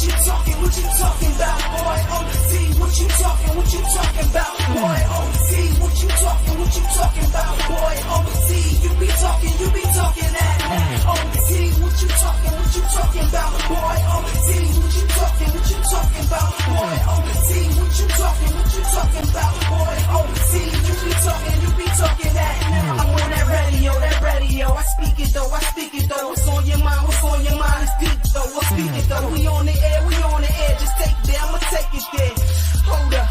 you talking about, boy? OT, what you talking about, boy? OT, what you talking about, boy? OT, you be talking that. OT, what you talking about, boy? OT, what you talking about, boy? OT, what you talking about, boy? OT, you be talking that. I'm on that radio, I speak it though. What's on your mind is deep though. I speak it though. We on the air, just take it there, I'ma take it there. Hold up.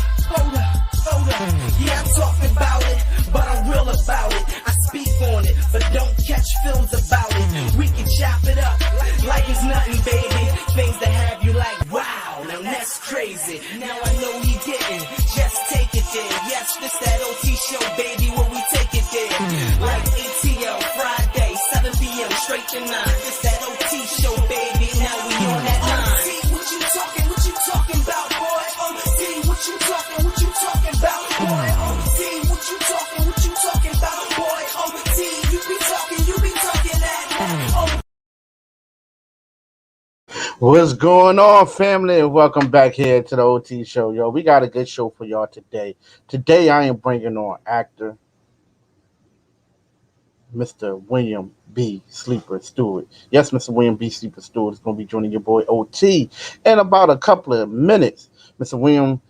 Yeah, I'm talking about it, but I'm real about it. I speak on it, but don't catch feels about it. We can chop it up like it's nothing, baby. Things that have you like, wow, now that's crazy. Now I know he didn't, just take it there. Yes, this that OT show, baby, where we take it there. Like ATL, Friday, 7 p.m. straight to 9. This that OT show, baby, now we on that line. OT, what you talking about, boy? OT, what you talking about, boy? OT, what you talking about, boy? OT, you be talking that. What's going on, family? And welcome back here to the OT show, yo. We got a good show for y'all today. Today, I am bringing on actor Mr. William B. Sleeper Stewart. Yes, Mr. William B. Sleeper Stewart is going to be joining your boy OT in about a couple of minutes. Mr. William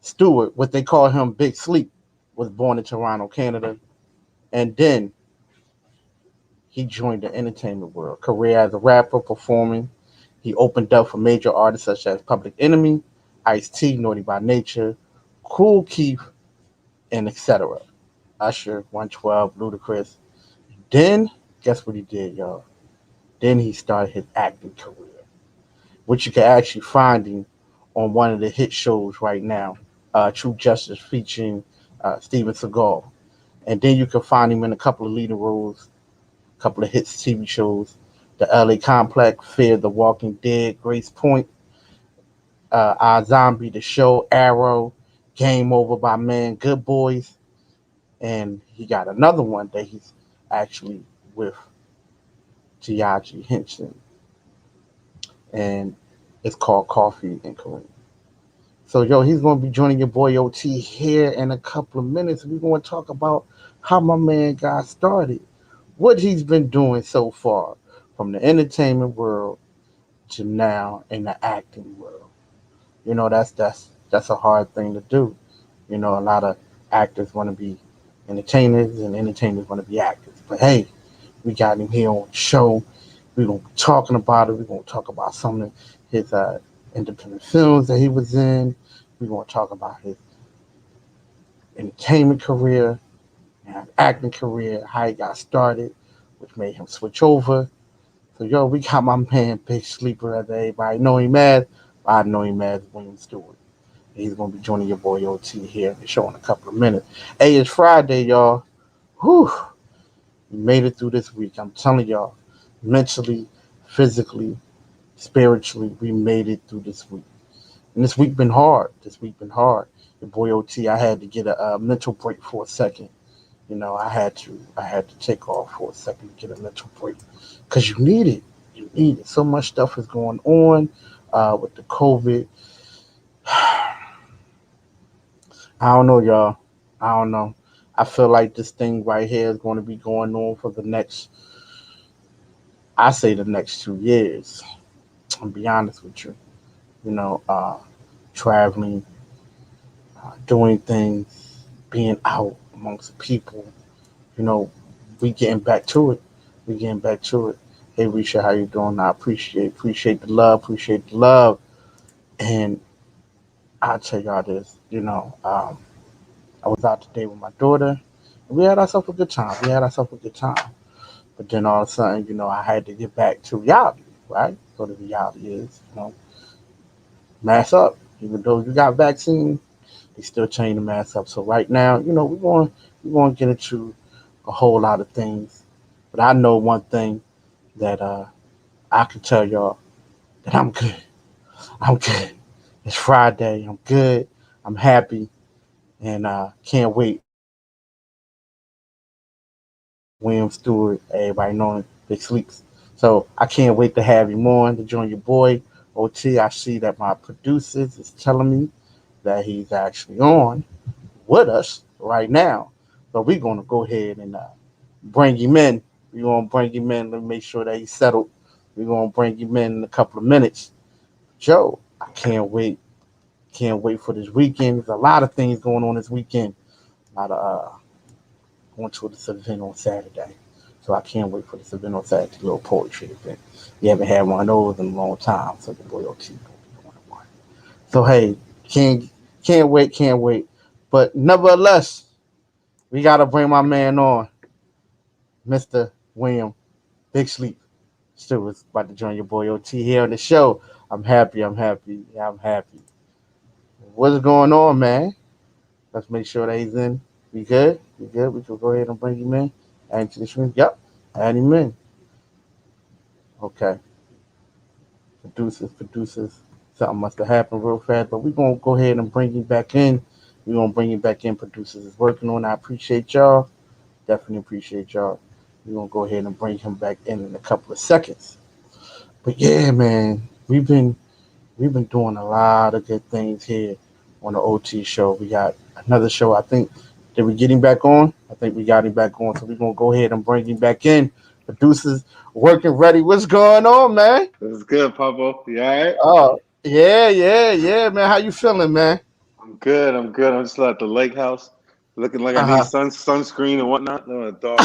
Stewart, what they call him Big Sleep, was born in Toronto, Canada, and then he joined the entertainment world. Career as a rapper, performing. He opened up for major artists such as Public Enemy, Ice-T, Naughty by Nature, Kool Keith, and etc. Usher, 112, Ludacris. Then, guess what he did, y'all? Then he started his acting career, which you can actually find him on one of the hit shows right now, True Justice, featuring Steven Seagal. And then you can find him in a couple of leading roles, a couple of hits TV shows, The LA Complex, Fear the Walking Dead, Grace Point, iZombie, The Show, Arrow, Game Over by Man, Good Boys. And he got another one that he's actually with G.I.G. Henson. And it's called Coffee and Kareem. So, yo, he's going to be joining your boy OT here in a couple of minutes. We're going to talk about how my man got started, what he's been doing so far, from the entertainment world to now in the acting world. You know, that's a hard thing to do. You know, a lot of actors want to be entertainers and entertainers want to be actors. But hey, we got him here on the show. We're going to be talking about it. We're going to talk about some of his independent films that he was in. We're going to talk about his entertainment career and acting career, how he got started, which made him switch over. So, yo, we got my man Big Sleeper, as everybody know him as. I know him as William Stewart. He's going to be joining your boy OT here in the show in a couple of minutes. Hey, it's Friday, y'all. Whew. We made it through this week. I'm telling y'all, mentally, physically, spiritually, we made it through this week. And this week been hard. Your boy OT, I had to get a mental break for a second. You know, I had to take off for a second to get a mental break. Because you need it. You need it. So much stuff is going on with the COVID. I don't know, y'all. I don't know. I feel like this thing right here is going to be going on for the next 2 years. I'll be honest with you. You know, traveling, doing things, being out amongst the people. You know, we getting back to it. Hey, Risha, how you doing? I appreciate the love. And I'll tell y'all this, you know, I was out today with my daughter, and we had ourselves a good time. But then all of a sudden, you know, I had to get back to reality, right? So the reality is, you know, mask up. Even though you got vaccine, they still change the mask up. So right now, you know, we're going to get into a whole lot of things. But I know one thing that I can tell y'all, that I'm good. It's Friday. I'm good. I'm happy. And can't wait. William Stewart, everybody knowing Big Sleeps. So I can't wait to have him on to join your boy OT, I see that my producers is telling me that he's actually on with us right now. So we're gonna go ahead and bring him in. We're gonna bring him in and make sure that he's settled. We're gonna bring him in a couple of minutes. Joe, I can't wait. Can't wait for this weekend. There's a lot of things going on this weekend. A lot of going to this event on Saturday. So I can't wait for this event on Saturday, little poetry event. You haven't had one of those in a long time, so the boy OT will be doing one. So hey, can't wait. But nevertheless, we gotta bring my man on, Mr. William Big Sleep. Stewart's about to join your boy OT here on the show. I'm happy. What's going on, man? Let's make sure that he's in. We good? We good? We can go ahead and bring him in. Add him to the stream. Yep. Add him in. Okay. Producers. Something must have happened real fast, but we're going to go ahead and bring him back in. We're going to bring him back in. Producers is working on it. I appreciate y'all. Definitely appreciate y'all. We're going to go ahead and bring him back in a couple of seconds. But yeah, man, we've been doing a lot of good things here on the OT show. We got another show. I think did we get him back on? I think we got him back on. So we're gonna go ahead and bring him back in. Producers working ready. What's going on, man? It's good, Pablo. You all right? Oh, yeah, man. How you feeling, man? I'm good. I'm just at the lake house, looking like I need Uh-huh. sunscreen and whatnot. No, dark.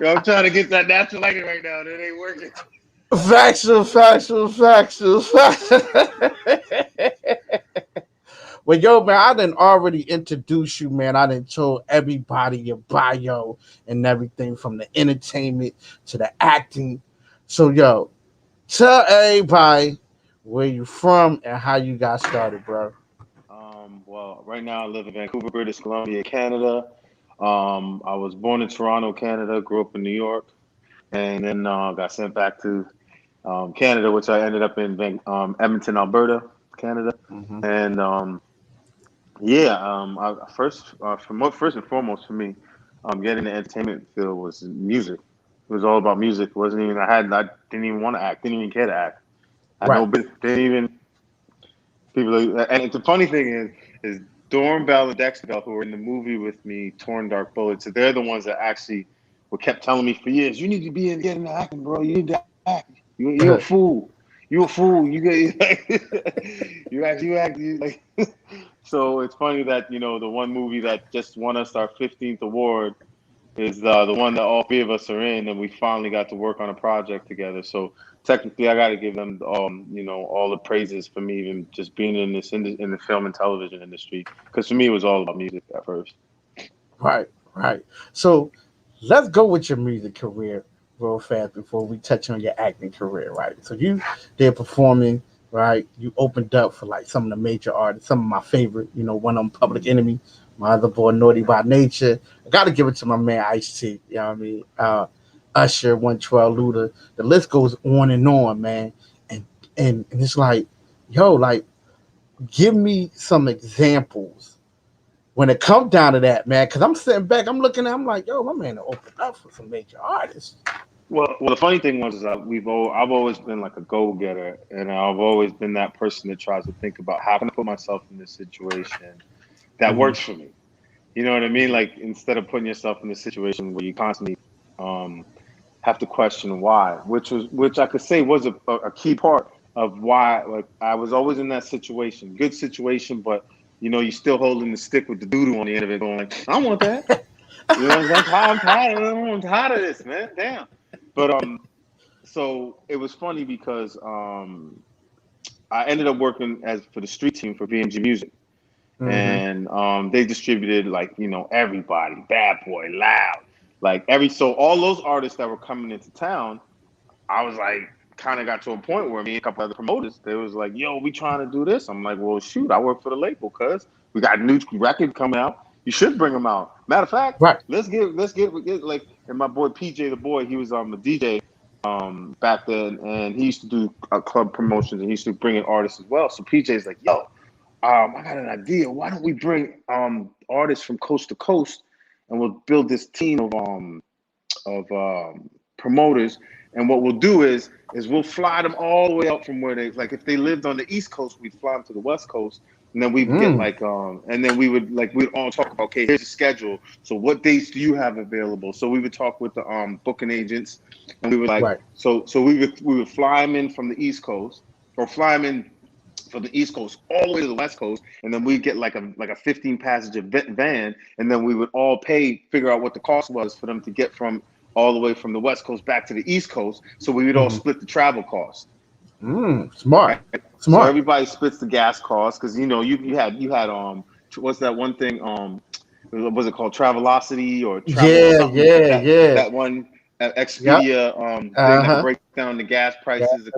Yo, I'm trying to get that natural lighting right now. It ain't working. Factual. Well, yo, man, I didn't already introduce you, man. I didn't told everybody your bio and everything from the entertainment to the acting. So, yo, tell everybody where you from and how you got started, bro. Well, right now I live in Vancouver, British Columbia, Canada. I was born in Toronto, Canada. Grew up in New York, and then got sent back to Canada, which I ended up in Edmonton, Alberta, Canada, Mm-hmm. and yeah, first and foremost for me, getting the entertainment field was music. It was all about music. It wasn't even I didn't even want to act. Didn't even care to act. I had Right. no business. Didn't even and the funny thing is Dorn Bell and Dexter Bell, who were in the movie with me, Torn Dark Bullets. So they're the ones that actually were kept telling me for years, "You need to get into acting, bro. You need to act. You're a fool. You a fool. You get you act like." So it's funny that the one movie that just won us our 15th award is the one that all three of us are in, and we finally got to work on a project together. So technically, I got to give them all the praises for me even just being in the film and television industry, because for me it was all about music at first. Right. So let's go with your music career real fast before we touch on your acting career, right? So you did performing, right? You opened up for like some of the major artists, some of my favorite, one of them Public Enemy, my other boy Naughty by Nature. I gotta give it to my man Ice T, you know what I mean? Usher, 112 Luda. The list goes on, man. And and it's like, yo, like give me some examples when it comes down to that, man, because I'm sitting back, I'm looking at, I'm like, yo, my man opened up for some major artists. Well, the funny thing was is that I've always been like a go getter, and I've always been that person that tries to think about how can I put myself in this situation that Mm-hmm. works for me. You know what I mean? Like, instead of putting yourself in a situation where you constantly um, have to question why, which I could say was a key part of why. Like, I was always in that situation, good situation, but you still holding the stick with the doodoo on the end of it, going like, I want that. I'm tired of this, man. Damn. But so it was funny because I ended up working as for the street team for BMG Music, Mm-hmm. and they distributed like everybody, Bad Boy, Loud, like so all those artists that were coming into town. I was like, kind of got to a point where me and a couple other promoters, they was like, yo, we trying to do this. I'm like, well, shoot, I work for the label, cuz we got a new record coming out. You should bring them out. Matter of fact, Right. let's get like, and my boy PJ the boy, he was a DJ back then, and he used to do club promotions, and he used to bring in artists as well. So PJ's like, yo, I got an idea. Why don't we bring artists from coast to coast, and we'll build this team of promoters, and what we'll do is we'll fly them all the way up from where they, like, if they lived on the East Coast, we'd fly them to the West Coast, and then we'd get like and then we'd all talk about, okay, here's the schedule. So what dates do you have available? So we would talk with the booking agents, and we would like Right. so we would fly them in from the East Coast, or fly them in from the East Coast all the way to the West Coast, and then we get like a 15 passenger van, and then we would all figure out what the cost was for them to get from all the way from the West Coast back to the East Coast. So we would all split the travel cost. Smart. Right? Smart. So everybody splits the gas cost, because you had what's that one thing, was it called Travelocity or Travel something? That one Expedia thing that breaks down the gas prices.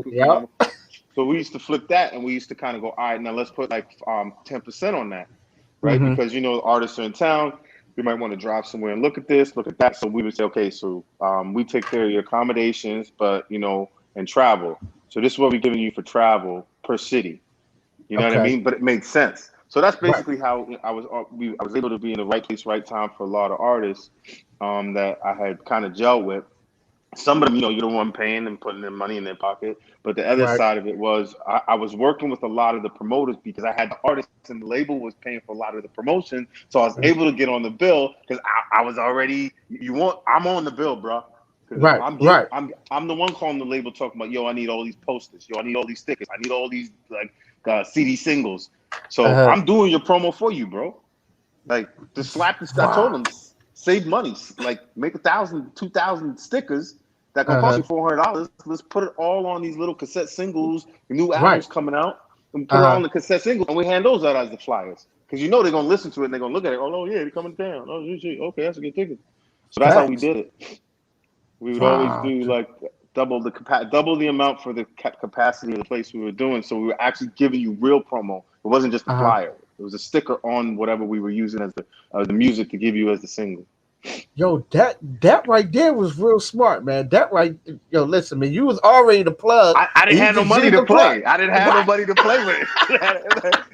So we used to flip that, and we used to kind of go, all right, now let's put like 10% on that, right? Because artists are in town, we might want to drive somewhere and look at this, look at that. So we would say, okay, so we take care of your accommodations, but and travel. So this is what we're giving you for travel per city. You know what I mean? But it made sense. So that's basically how I was able to be in the right place, right time for a lot of artists that I had kind of gelled with. Some of them, you're the one paying and putting their money in their pocket. But the other side of it was I was working with a lot of the promoters, because I had the artists and the label was paying for a lot of the promotion. So I was able to get on the bill, because I was already, I'm on the bill, bro. Right. I'm the one calling the label talking about, yo, I need all these posters. Yo, I need all these stickers. I need all these CD singles. So I'm doing your promo for you, bro. Like, just slap this. I told them, save money. Like, make 1,000, 2,000 stickers that gonna cost you $400. Let's put it all on these little cassette singles. New albums coming out, and put it on the cassette singles, and we hand those out as the flyers, because they're gonna listen to it and they're gonna look at it. Oh yeah, they're coming down. Oh shit, okay, that's a good ticket. So that's how we did it. We would always do like double the amount for the capacity of the place we were doing. So we were actually giving you real promo. It wasn't just a flyer. It was a sticker on whatever we were using as the music to give you as the single. Yo, that right there was real smart, man. Listen, man, you was already the plug. I didn't have no money to play. I didn't have nobody to play with.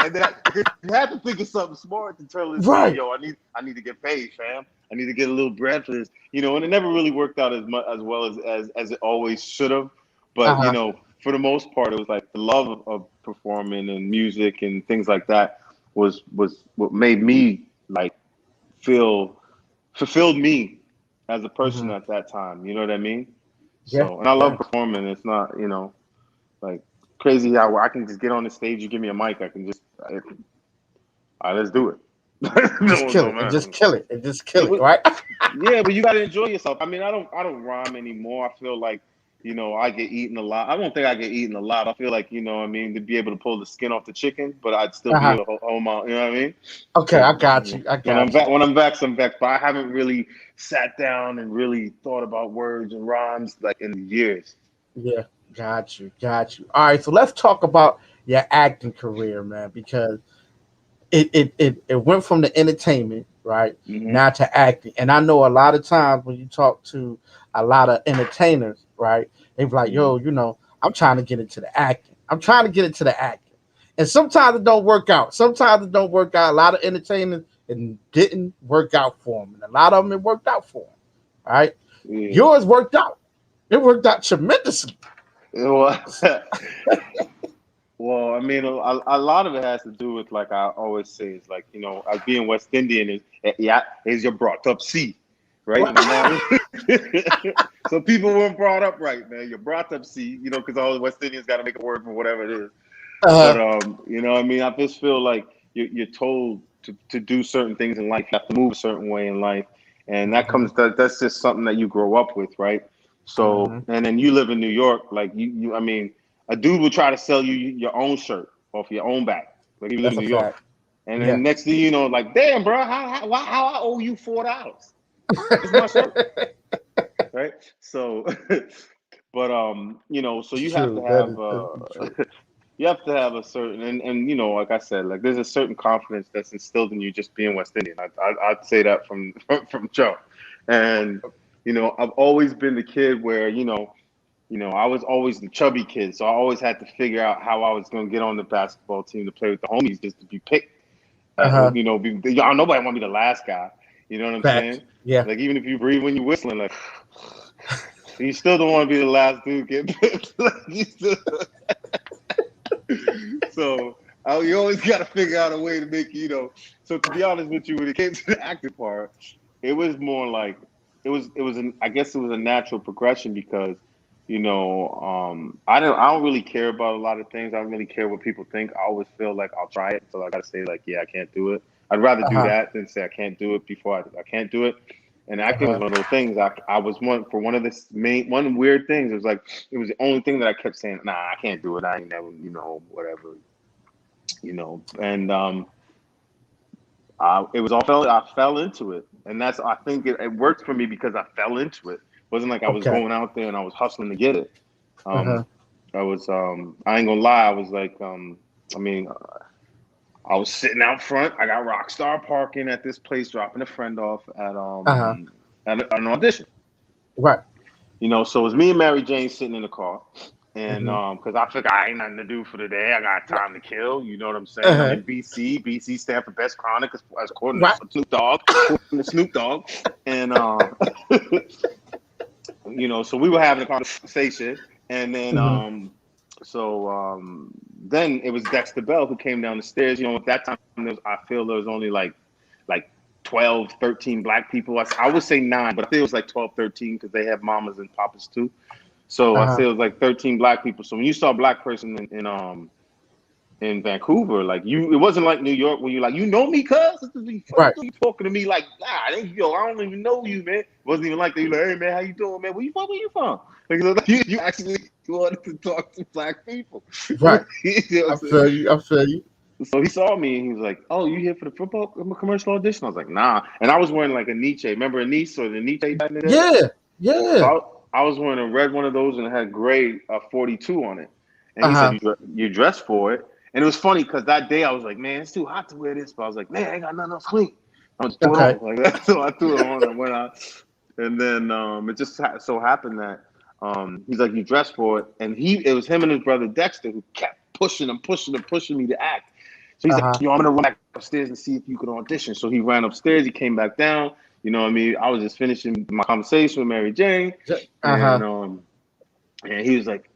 And then you had to think of something smart to tell us, yo, I need to get paid, fam. I need to get a little bread for this, and it never really worked out as well as it always should have. But for the most part, it was like the love of performing and music and things like that was what made me like fulfilled me as a person at that time. You know what I mean? So, and I love performing. It's not, like crazy how I can just get on the stage. You give me a mic, I can just, all right, let's do it. Just kill it, right? Yeah, but you got to enjoy yourself. I mean, I don't rhyme anymore. I feel like, I get eaten a lot. I don't think I get eaten a lot. I feel like, to be able to pull the skin off the chicken, but I'd still be able to hold my, you know what I mean? Okay, I got you. When I'm vexed, I'm vexed. But I haven't really sat down and really thought about words and rhymes like in years. Yeah, got you. All right, so let's talk about your acting career, man, because it went from the entertainment, right, now to acting. And I know a lot of times when you talk to a lot of entertainers, right, they're like, yo, I'm trying to get into the acting. And sometimes it don't work out. A lot of entertainers, it didn't work out for them. And a lot of them, it worked out for them, right? Yeah. Yours worked out. It worked out tremendously. Well, I mean, a lot of it has to do with, like I always say, is like, as being West Indian is you're brought up C, right? So people weren't brought up right, man. You're brought up C, because all the West Indians got to make a word for whatever it is. But I mean, I just feel like you're told to do certain things in life. You have to move a certain way in life, and that's just something that you grow up with, right? So, and then you live in New York, like I mean. A dude will try to sell you your own shirt off your own back, like you live in New York. And then next thing you know, like, damn, bro, how I owe you $4? It's my shirt, right? So, but so you have to have you have to have a certain and like I said, like there's a certain confidence that's instilled in you just being West Indian. I'd say that from Joe, and I've always been the kid where I was always the chubby kid, so I always had to figure out how I was going to get on the basketball team to play with the homies, just to be picked. Nobody want to be the last guy. You know what I'm saying? Yeah. Like even if you breathe when you're whistling, like You still don't want to be the last dude get picked. So you always got to figure out a way to make So to be honest with you, when it came to the acting part, it was more like I guess it was a natural progression because I don't really care about a lot of things. I don't really care what people think. I always feel like I'll try it, so I got to say like, yeah, I can't do it. I'd rather do that than say I can't do it before I can't do it. And acting was one of those things. I was one of the one weird things. It was like it was the only thing that I kept saying, nah, I can't do it. I ain't never, whatever, And it was all I fell into it, and I think it worked for me because I fell into it. It wasn't like I was going out there and I was hustling to get it. I was I ain't gonna lie. I was like I was sitting out front. I got Rockstar parking at this place, dropping a friend off at an audition. Right. So it was me and Mary Jane sitting in the car. And because I figured I ain't nothing to do for the day. I got time to kill. You know what I'm saying? I'm in BC. BC stand for Best Chronic as according to Snoop Dogg. And so we were having a conversation. And then then it was Dexter Bell who came down the stairs. At that time I feel there was only like 12, 13 black people. I would say 9, but I think it was like 12, 13 because they have mamas and papas too. So I say it was like 13 black people. So when you saw a black person in Vancouver, like it wasn't like New York where you're like, me, cuz? Right. You talking to me like, nah, I don't even know you, man. It wasn't even like that. You're like, hey, man, how you doing, man? Where you from? Like, you actually wanted to talk to black people. Right. I feel you. So he saw me and he was like, oh, you here for the football commercial audition? I was like, nah. And I was wearing like a Nietzsche. Remember a Nietzsche or the Nietzsche back in the day? Yeah. So I was wearing a red one of those and it had gray 42 on it. And he said, you dressed for it. And it was funny because that day I was like, man, it's too hot to wear this. But I was like, man, I ain't got nothing else clean. I was threw it on like that. So I threw it on and went out. And then it just so happened that he's like, you dressed for it. And it was him and his brother Dexter who kept pushing me to act. So he's like, I'm going to run back upstairs and see if you could audition. So he ran upstairs. He came back down. You know what I mean? I was just finishing my conversation with Mary Jane. And he was like,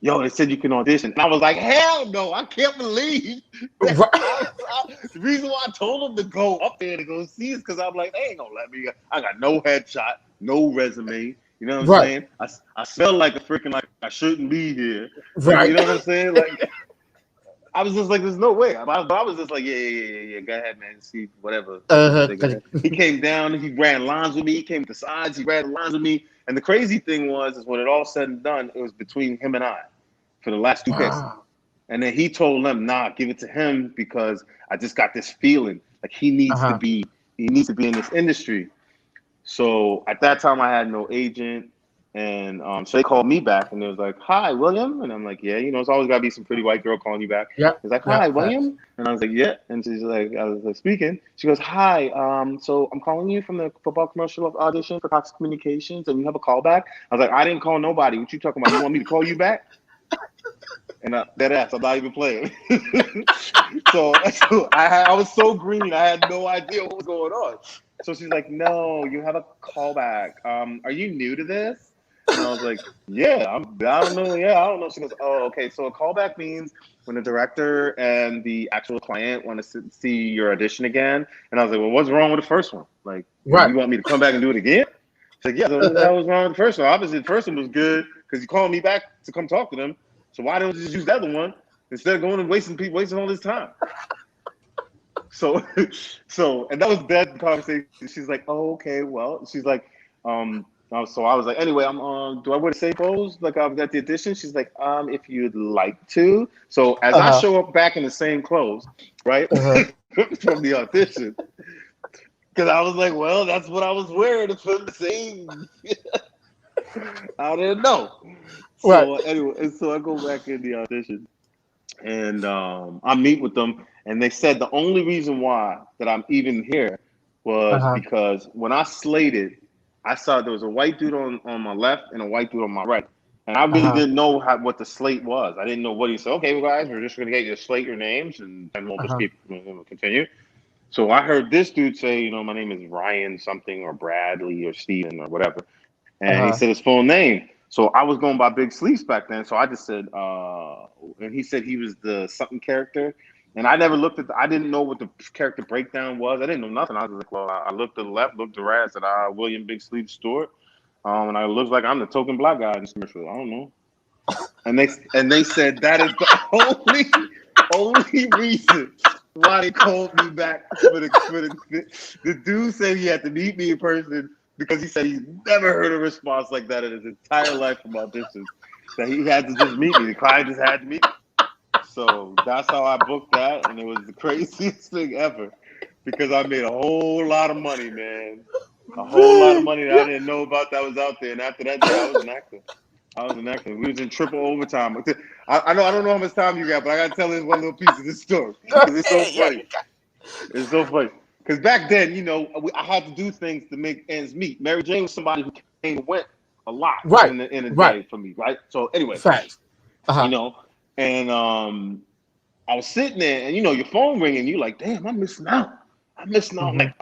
yo, they said you can audition. And I was like, hell no, I can't believe that. The reason why I told him to go up there to go see is because I'm like, they ain't going to let me. I got no headshot, no resume. You know what I'm saying? I smell like a freaking, like I shouldn't be here. Right. You know what I'm saying? Like, I was just like, there's no way. I was just like, yeah. Go ahead, man. See, whatever. He came down. He ran lines with me. He came to the sides. He ran lines with me. And the crazy thing is when it all said and done, it was between him and I for the last 2 picks. And then he told them, nah, give it to him because I just got this feeling like he needs to be in this industry. So at that time, I had no agent. And so they called me back and it was like, hi, William. And I'm like, yeah, it's always got to be some pretty white girl calling you back. Yeah. It's like, hi, William. And I was like, yeah. And she's like, I was like, speaking. She goes, hi, so I'm calling you from the football commercial audition for Cox Communications and you have a call back. I was like, I didn't call nobody. What you talking about? You want me to call you back? And that ass, I'm not even playing. So I was so green. I had no idea what was going on. So she's like, no, you have a call back. Are you new to this? And I was like, I don't know. She goes, oh, okay. So a callback means when the director and the actual client want to see your audition again. And I was like, well, what's wrong with the first one? Like, you want me to come back and do it again? She's like, yeah, that was wrong with the first one. Obviously, the first one was good because you called me back to come talk to them. So why don't you just use the other one instead of going and wasting all this time? So, and that was that conversation. She's like, oh, okay, well, she's like, so I was like, anyway, do I wear the same clothes like I was at the audition? She's like, if you'd like to. So as I show up back in the same clothes, right, from the audition, because I was like, well, that's what I was wearing for the same. I didn't know. So anyway, so I go back in the audition, and I meet with them, and they said the only reason why that I'm even here was because when I slated, I saw there was a white dude on my left and a white dude on my right. And I really didn't know what the slate was. I didn't know what he said. Okay, well, guys, we're just going to get you to slate your names and we'll just continue. So I heard this dude say, my name is Ryan something or Bradley or Steven or whatever. And he said his full name. So I was going by Big Sleeves back then. So I just said, and he said he was the something character. And I never looked at I didn't know what the character breakdown was. I didn't know nothing. I was like, well, I looked to the left, looked to the right, I said, William Big Sleeves Stewart. And I looks like I'm the token black guy in this commercial. I don't know. And they said that is the only reason why they called me back for the dude said he had to meet me in person because he said he's never heard a response like that in his entire life from auditions. That he had to just meet me. The client just had to meet me. So that's how I booked that, and it was the craziest thing ever because I made a whole lot of money, man. A whole lot of money that I didn't know about that was out there. And after that day, I was an actor. We was in triple overtime. I don't know how much time you got, but I got to tell this one little piece of this story because it's so funny. It's so funny. Because back then, I had to do things to make ends meet. Mary Jane was somebody who came and went a lot in the day for me, right? So anyway, facts. And I was sitting there, and your phone ringing, you like, damn, I'm missing out. I missed out like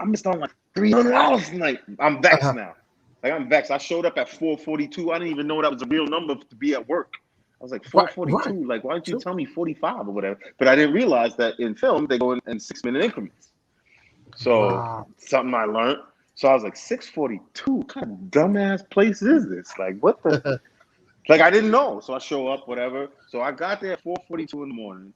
$300 tonight. I'm vexed now. Like I'm vexed. I showed up at 4:42. I didn't even know that was a real number to be at work. I was like 4:42. Like, why didn't you tell me 45 or whatever? But I didn't realize that in film they go in 6-minute increments. So something I learned. So I was like 6:42. What kind of dumbass place is this? Like what the? Like I didn't know. So I show up, whatever. So I got there at 4:42 in the morning.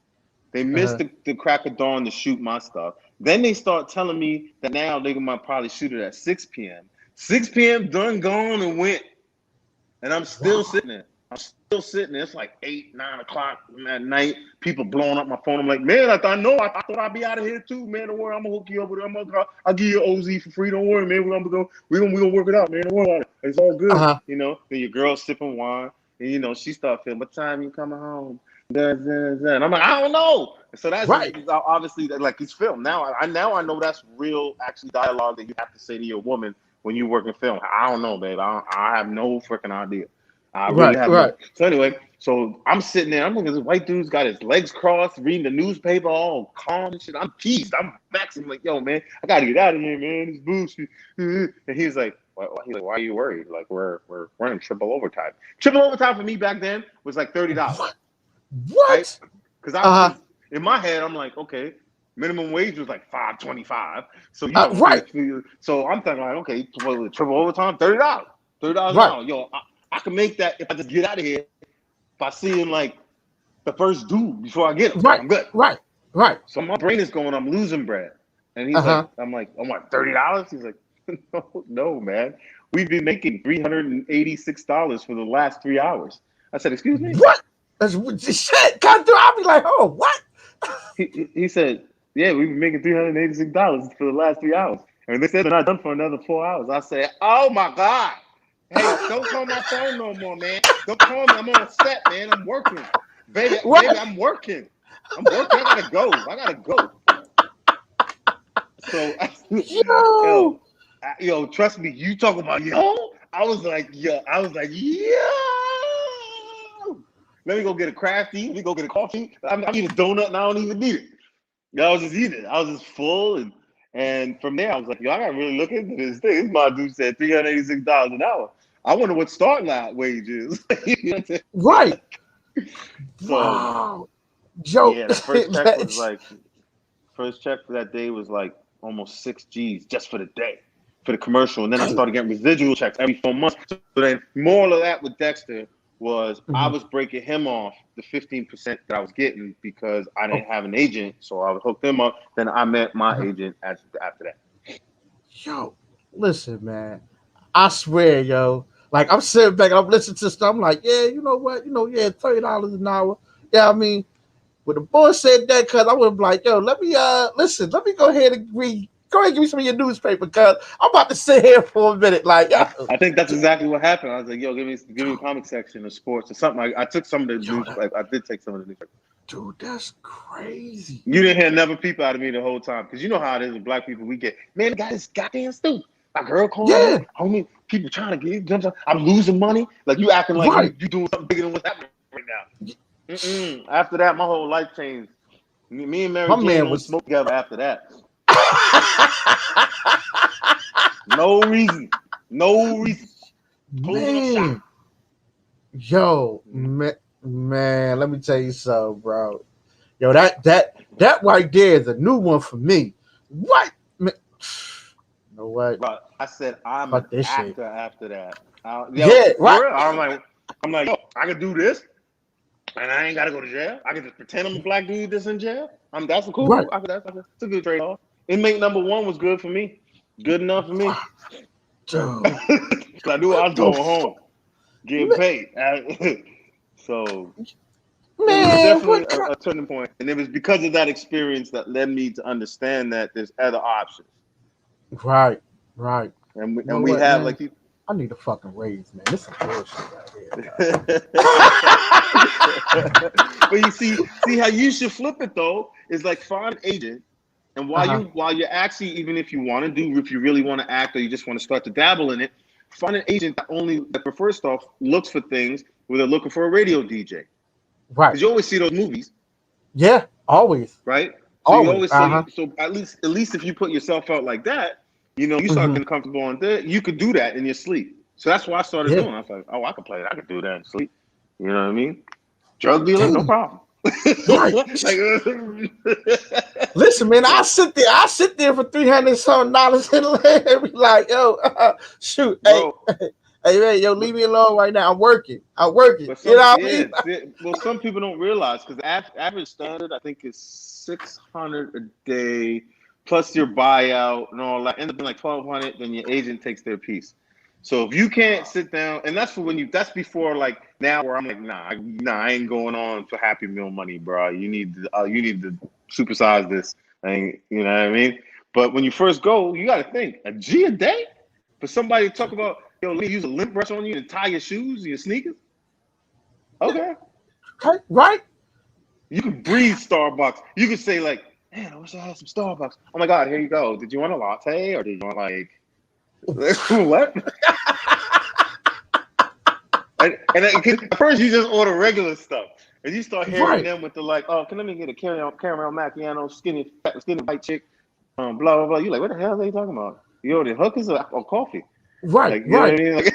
They missed the crack of dawn to shoot my stuff. Then they start telling me that now they might probably shoot it at 6 p.m. 6 p.m. done, gone, and went. And I'm still sitting there. It's like 8, 9 o'clock at night. People blowing up my phone. I'm like, man, I thought I'd be out of here too, man. Don't worry, I'm gonna hook you up with it. I'll give you an OZ for free. Don't worry, man. We're gonna work it out, man. Don't worry about it. It's all good. Then your girl's sipping wine, and she start feeling, what time you coming home? And I'm like, I don't know. So that's obviously like it's film. Now I know that's real actually dialogue that you have to say to your woman when you work in film. I don't know, babe. I have no freaking idea. I really have no. So anyway, so I'm sitting there. I'm looking at this white dude's got his legs crossed, reading the newspaper, all calm and shit. I'm teased. I'm vexed. I'm like, yo, man, I gotta get out of here, man. It's bullshit. And he's like, why are you worried? Like we're running triple overtime. Triple overtime for me back then was like $30. What? Because I was in my head, I'm like, okay, minimum wage was like $5.25. So so I'm thinking like, okay, triple overtime, $30 an hour. Yo, I can make that if I just get out of here by seeing like the first dude before I get him. I'm good. Right. So my brain is going, I'm losing bread. And he's like, I'm like, $30? He's like, no, man. We've been making $386 for the last 3 hours. I said, excuse me? What? That's shit. Come through. I'll be like, oh, what? He said, yeah, we've been making $386 for the last 3 hours. And they said they're not done for another 4 hours. I said, oh my God. Hey, don't call my phone no more, man. Don't call me. I'm on set, man. I'm working. Baby, I'm working. I gotta go. So, yo, trust me, you talking about I was like, yo. Let me go get a crafty. Let me go get a coffee. I need a donut and I don't even need it. I was just eating it. I was just full. And from there, I was like, yo, I got to really look into this thing. This my dude said $386 an hour. I wonder what starting out wage is. Right. So, wow. Joe. Yeah, the first check was like, first check for that day was like almost 6 G's just for the day, for the commercial. And then I started getting residual checks every 4 months. So then moral of that with Dexter was I was breaking him off the 15% that I was getting because I didn't have an agent. So I would hook them up. Then I met my agent after that. Yo, listen, man. I swear, yo. Like I'm sitting back, I'm listening to stuff. I'm like, yeah, you know what? $30 an hour. Yeah, I mean, when the boy said that, cause I would be like, yo, let me go ahead and read. Go ahead and give me some of your newspaper, cause I'm about to sit here for a minute. Like, yo. I think that's exactly what happened. I was like, yo, give me a comic section of sports or something. I took some of the news. Like, I did take some of the newspaper. Dude, that's crazy. You didn't hear never peep out of me the whole time, because you know how it is with black people. We get, man, the guy is goddamn stupid. My girl calling me, homie, people trying to get jumps. I'm losing money. Like you acting like you doing something bigger than what's happening right now. After that, my whole life changed. Me and Mary Jane was smoke together after that. No reason. closing up shop. Man, yo, man, let me tell you something, bro. Yo, that right there is a new one for me. What? Man, you know what? Bro, I said I'm an Fuck this shit. actor after that. Yo, Yeah, for right. real, I'm like, yo, I can do this, and I ain't gotta go to jail. I can just pretend I'm a black dude that's in jail. That's cool. Right. That's a good trade off. Inmate number 1 was good for me. Good enough for me. Dude, Cause I knew I was the going home, getting paid. So it was man, definitely a turning point, and it was because of that experience that led me to understand that there's other options. right. And You know we what, have man? like you. I need a fucking raise, man. This is bullshit right here. But you see how you should flip it though is like find an agent, and while you're actually, even if you want to do, if you really want to act or you just want to start to dabble in it, find an agent that first off looks for things where they're looking for a radio DJ. Right. Because you always see those movies. Yeah, always. Right. So Always. you always so at least if you put yourself out like that, you start getting comfortable on that. You could do that in your sleep. So that's what I started doing. I was like, oh, I could play it. I could do that in sleep. You know what I mean? Drug dealer, no problem. Right. Listen, man, I sit there for $300 and be like, yo, shoot, Bro, hey, man, yo, leave me alone right now. I'm working. But You know what I mean? well, some people don't realize because average standard I think is $600 a day plus your buyout and all that. End up being like $1,200. Then your agent takes their piece. So if you can't sit down, and that's for that's before like now where I'm like, nah, I ain't going on for Happy Meal money, bro. You need to supersize this thing. You know what I mean? But when you first go, you got to think a G a day for somebody to talk about. Yo, let me use a lint brush on you and tie your shoes and your sneakers. Okay, right. You can breathe Starbucks. You can say like, man, I wish I had some Starbucks. Oh my God, here you go. Did you want a latte or did you want like what? and at first you just order regular stuff, and you start hearing them with the like, oh, can let me get a caramel macchiato, skinny white chick, blah blah blah. You like, what the hell are they talking about? You order hookers or coffee? Right, like, you know what I mean? Like,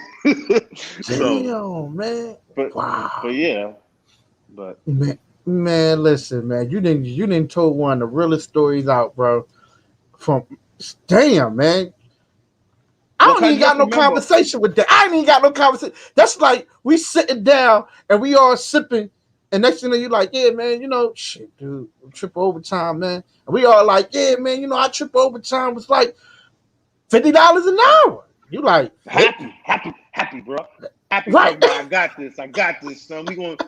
damn, man. But yeah, but man, listen, man, you didn't told one of the realest stories out, bro. From damn, man. I ain't even got no conversation with that. I ain't even got no conversation. That's like we sitting down and we all sipping, and next thing you like, yeah, man, shit, dude, trip overtime, man. And we all like, yeah, man, our trip overtime was like $50 an hour. You like happy, bro. Happy, right? I got this, son. We going.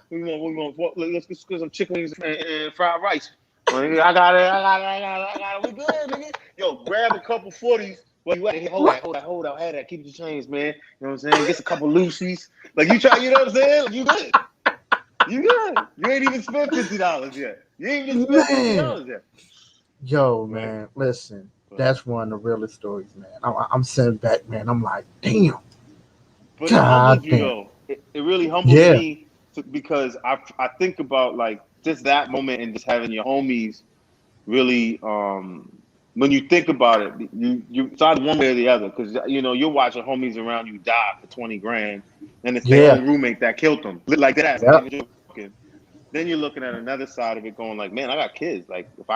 Let's get some chicken wings and fried rice. I got it. We good, nigga. Yo, grab a couple 40s. Well, you at? Hold that. Have that. Keep your change, man. You know what I'm saying? Get a couple Lucy's. Like you try. You know what I'm saying? Like, you good. You ain't even spent $50 yet. You ain't even spent $50 yet. Yo, man, listen. That's one of the realest stories, man. I'm sitting back, man. I'm like, damn. But it humbles you, though. It really humbles me because I think about like just that moment and just having your homies really. When you think about it, you decide one way or the other because you're watching homies around you die for $20,000, and it's their own roommate that killed them. Like that. Yep. Then you're looking at another side of it, going like, man, I got kids. Like if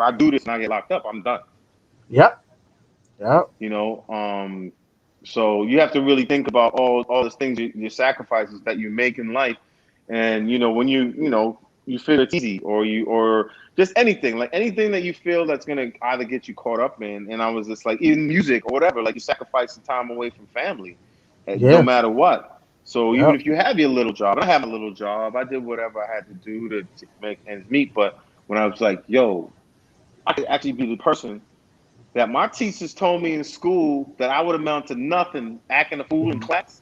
I do this and I get locked up, I'm done. Yep. So you have to really think about all those things, your sacrifices that you make in life, and when you feel it's easy, or just anything that you feel that's gonna either get you caught up in. And I was just like, even music or whatever, like you sacrifice the time away from family, no matter what. So even if you have your little job, I have a little job. I did whatever I had to do to make ends meet. But when I was like, yo, I could actually be the person that my teachers told me in school that I would amount to nothing acting a fool in class.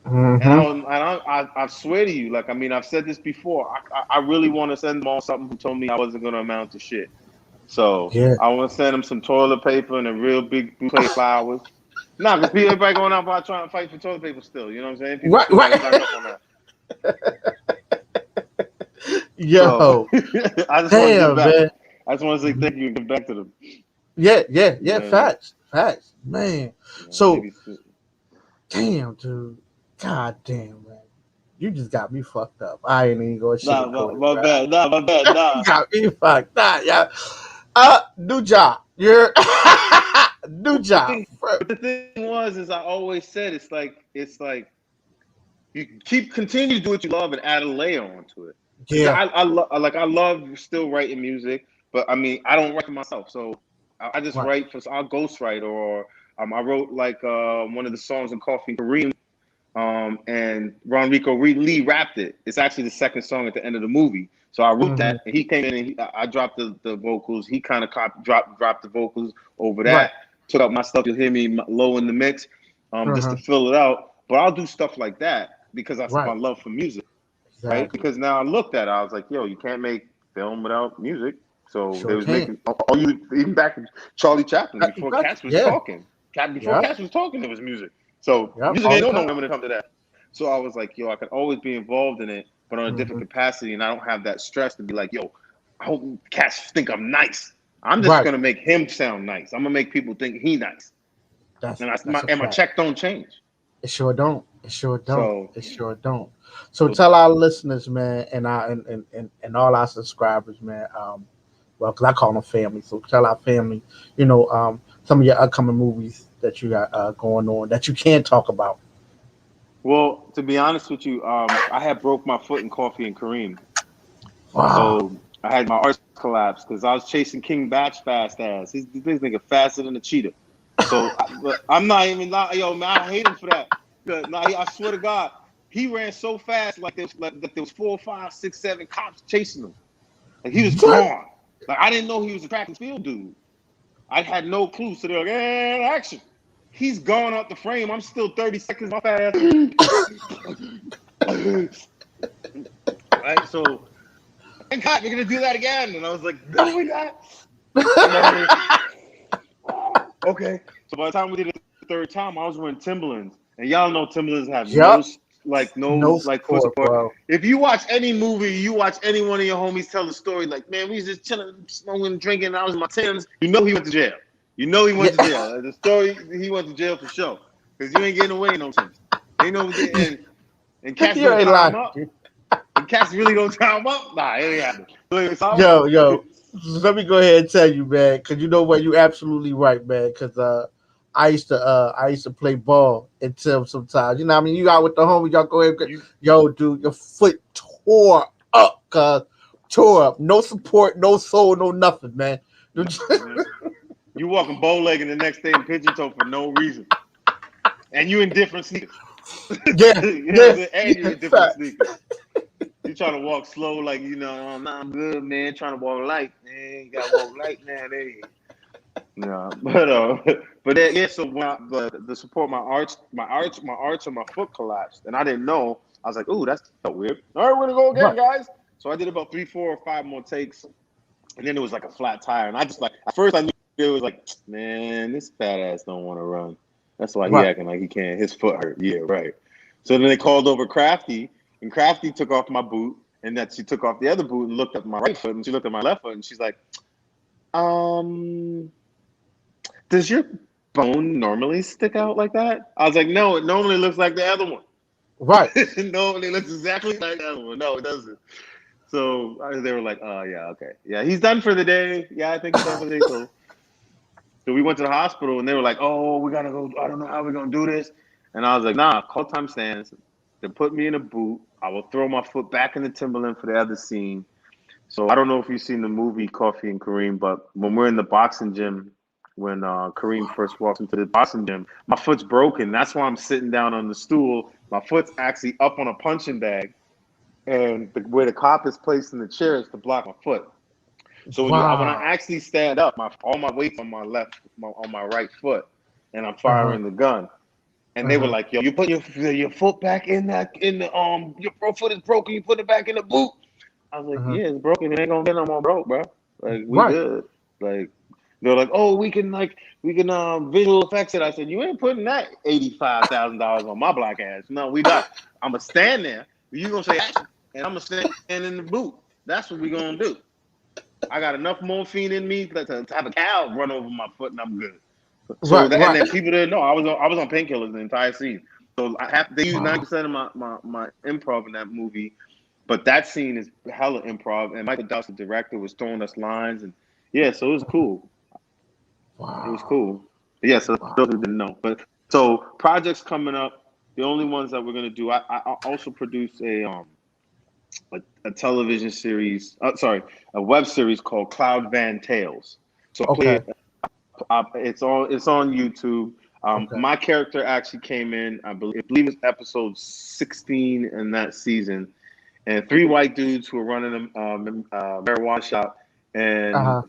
Mm-hmm. And I swear to you, like, I mean, I've said this before. I really want to send them all something who told me I wasn't going to amount to shit. So I want to send them some toilet paper and a real big bouquet of flowers. Nah, because everybody going out by trying to fight for toilet paper still. You know what I'm saying? People right. Up on that. Yo, so, I just want to give back. Man. I just want to say thank you and give back to them. Yeah. Facts, man. So Damn, dude. God damn, man. You just got me fucked up. I ain't even gonna Nah, sugarcoat it, my bro. bad. Nah, my bad. You Nah. got me fucked up, yeah. New job. You're new job. But the thing was, is I always said it's like you continue to do what you love and add a layer onto it. Because Yeah. I love still writing music, but I mean I don't write for myself, so I just Right. write for I'll ghostwrite or I wrote like one of the songs in Coffee and Kareem, and Ron Rico Lee rapped it. It's actually the second song at the end of the movie. So I wrote Hmm. that, and he came in and I dropped the vocals. He kind of dropped the vocals over Right. that. Took out my stuff. You'll hear me low in the mix, just to Uh-huh. fill it out. But I'll do stuff like that because that's my Right. love for music, right? Exactly. Because now I looked at it, I was like, yo, you can't make film without music. So they Sure was can. making all you even back in Charlie Chaplin You before got you. Cats was Yeah. talking. Before Yep. Cats was talking, there was music. So Yep. music All ain't the going time. nowhere when it comes to that. So I was like, yo, I could always be involved in it, but on a Hmm. different capacity, and I don't have that stress to be like, yo, I hope Cats think I'm nice. I'm just Right. gonna make him sound nice. I'm gonna make people think he nice, and That's a my fact. check don't change. It sure don't. It sure don't. So, It sure don't. So tell our listeners, man, and and all our subscribers, man. Well, because I call them family. So tell our family, some of your upcoming movies that you got going on that you can talk about. well, to be honest with you, I had broke my foot in Coffee and Kareem. Wow. So I had my arch collapse because I was chasing King Batch fast ass. This nigga faster than a cheetah. So but I'm not even not yo man. I hate him for that. Nah, I swear to God, he ran so fast like there was 4, 5, 6, 7 cops chasing him. Like he was What? gone. Like I didn't know he was a track and field dude. I had no clue. So they're like, "And action." He's gone out the frame. I'm still 30 seconds off ass. Right. So thank God we're gonna do that again. And I was like, no, we're not. No. Okay. So by the time we did it the third time, I was wearing Timberlands. And y'all know Timberlands have Yup. no No foot support, support. bro. If you watch any movie, you watch any one of your homies tell the story, like, man, we was just chilling, smoking, drinking, and I was in my Timbs. You know he went to jail. You know he went to Yeah. jail. The story, he went to jail for sure. Because you ain't getting away in no Timbs. Ain't no and cats You don't ain't tie him lying. up. And cats really don't tie him up. Nah, it ain't happening. So Yo, let me go ahead and tell you, man, because you know what, you absolutely right, man. Because I used to play ball until sometimes. You know what I mean? You out with the homies, y'all go ahead. you Yo, dude, your foot tore up, cuz tore up. No support, no soul, no nothing, man. no, man. You walking bow legged the next day in pigeon toe for no reason, and you in different sneakers. Yeah, You know what I'm yeah, saying? And you yeah, in different facts. sneakers. You trying to walk slow, like nah, I'm good, man. Trying to walk light, man. You gotta walk light now, there. Yeah, but yeah. So when the support, my arch, and my foot collapsed, and I didn't know. I was like, "Ooh, that's felt weird." All right, we're gonna go again, Right, guys. So I did about 3, 4, or 5 more takes, and then it was like a flat tire, and I just like at first I knew it was like, man, this fat ass don't want to run. That's why he right. acting like he can't. His foot hurt. Yeah, right. So then they called over Crafty, and Crafty took off my boot, and that she took off the other boot and looked at my right foot, and she looked at my left foot, and she's like, does your bone normally stick out like that? I was like, no, it normally looks like the other one. Right. It normally looks exactly like the other one. No, it doesn't. So they were like, oh, yeah, okay. Yeah, he's done for the day. Yeah, I think he's done for the day. So we went to the hospital, and they were like, oh, we got to go. I don't know how we're going to do this. And I was like, nah, call time stands. They put me in a boot. I will throw my foot back in the Timberland for the other scene. So I don't know if you've seen the movie Coffee and Kareem, but when we're in the boxing gym, when Kareem first walks into the boxing gym, my foot's broken. That's why I'm sitting down on the stool. My foot's actually up on a punching bag, and where the cop is placed in the chair is to block my foot. So when I Wow. actually stand up, all my weight's on my on my right foot, and I'm Uh-huh. firing the gun. And they were Uh-huh. like, "Yo, you put your foot back in the your foot is broken. You put it back in the boot." I was like, Uh-huh. yeah, it's broken. It ain't gonna get no more broke, bro. Like we Right. good. Like they're like, oh, we can visual effects it. I said, you ain't putting that $85,000 on my black ass. No, we not. I'm gonna stand there. You gonna say action, and I'm gonna stand in the boot. That's what we gonna do. I got enough morphine in me to have a cow run over my foot, and I'm good. So Right. that, and Right. then people didn't know I was on painkillers the entire scene. they use 90% of my improv in that movie, but that scene is hella improv. And Michael Dowse, the director, was throwing us lines, and yeah, so it was cool. Wow. It was cool. But yeah, so those who didn't know. But so projects coming up. The only ones that we're gonna do. I also produce a television series. A web series called Cloud Van Tales. So it's on YouTube. My character actually came in. I believe it's episode 16 in that season, and 3 white dudes who are running a marijuana shop, and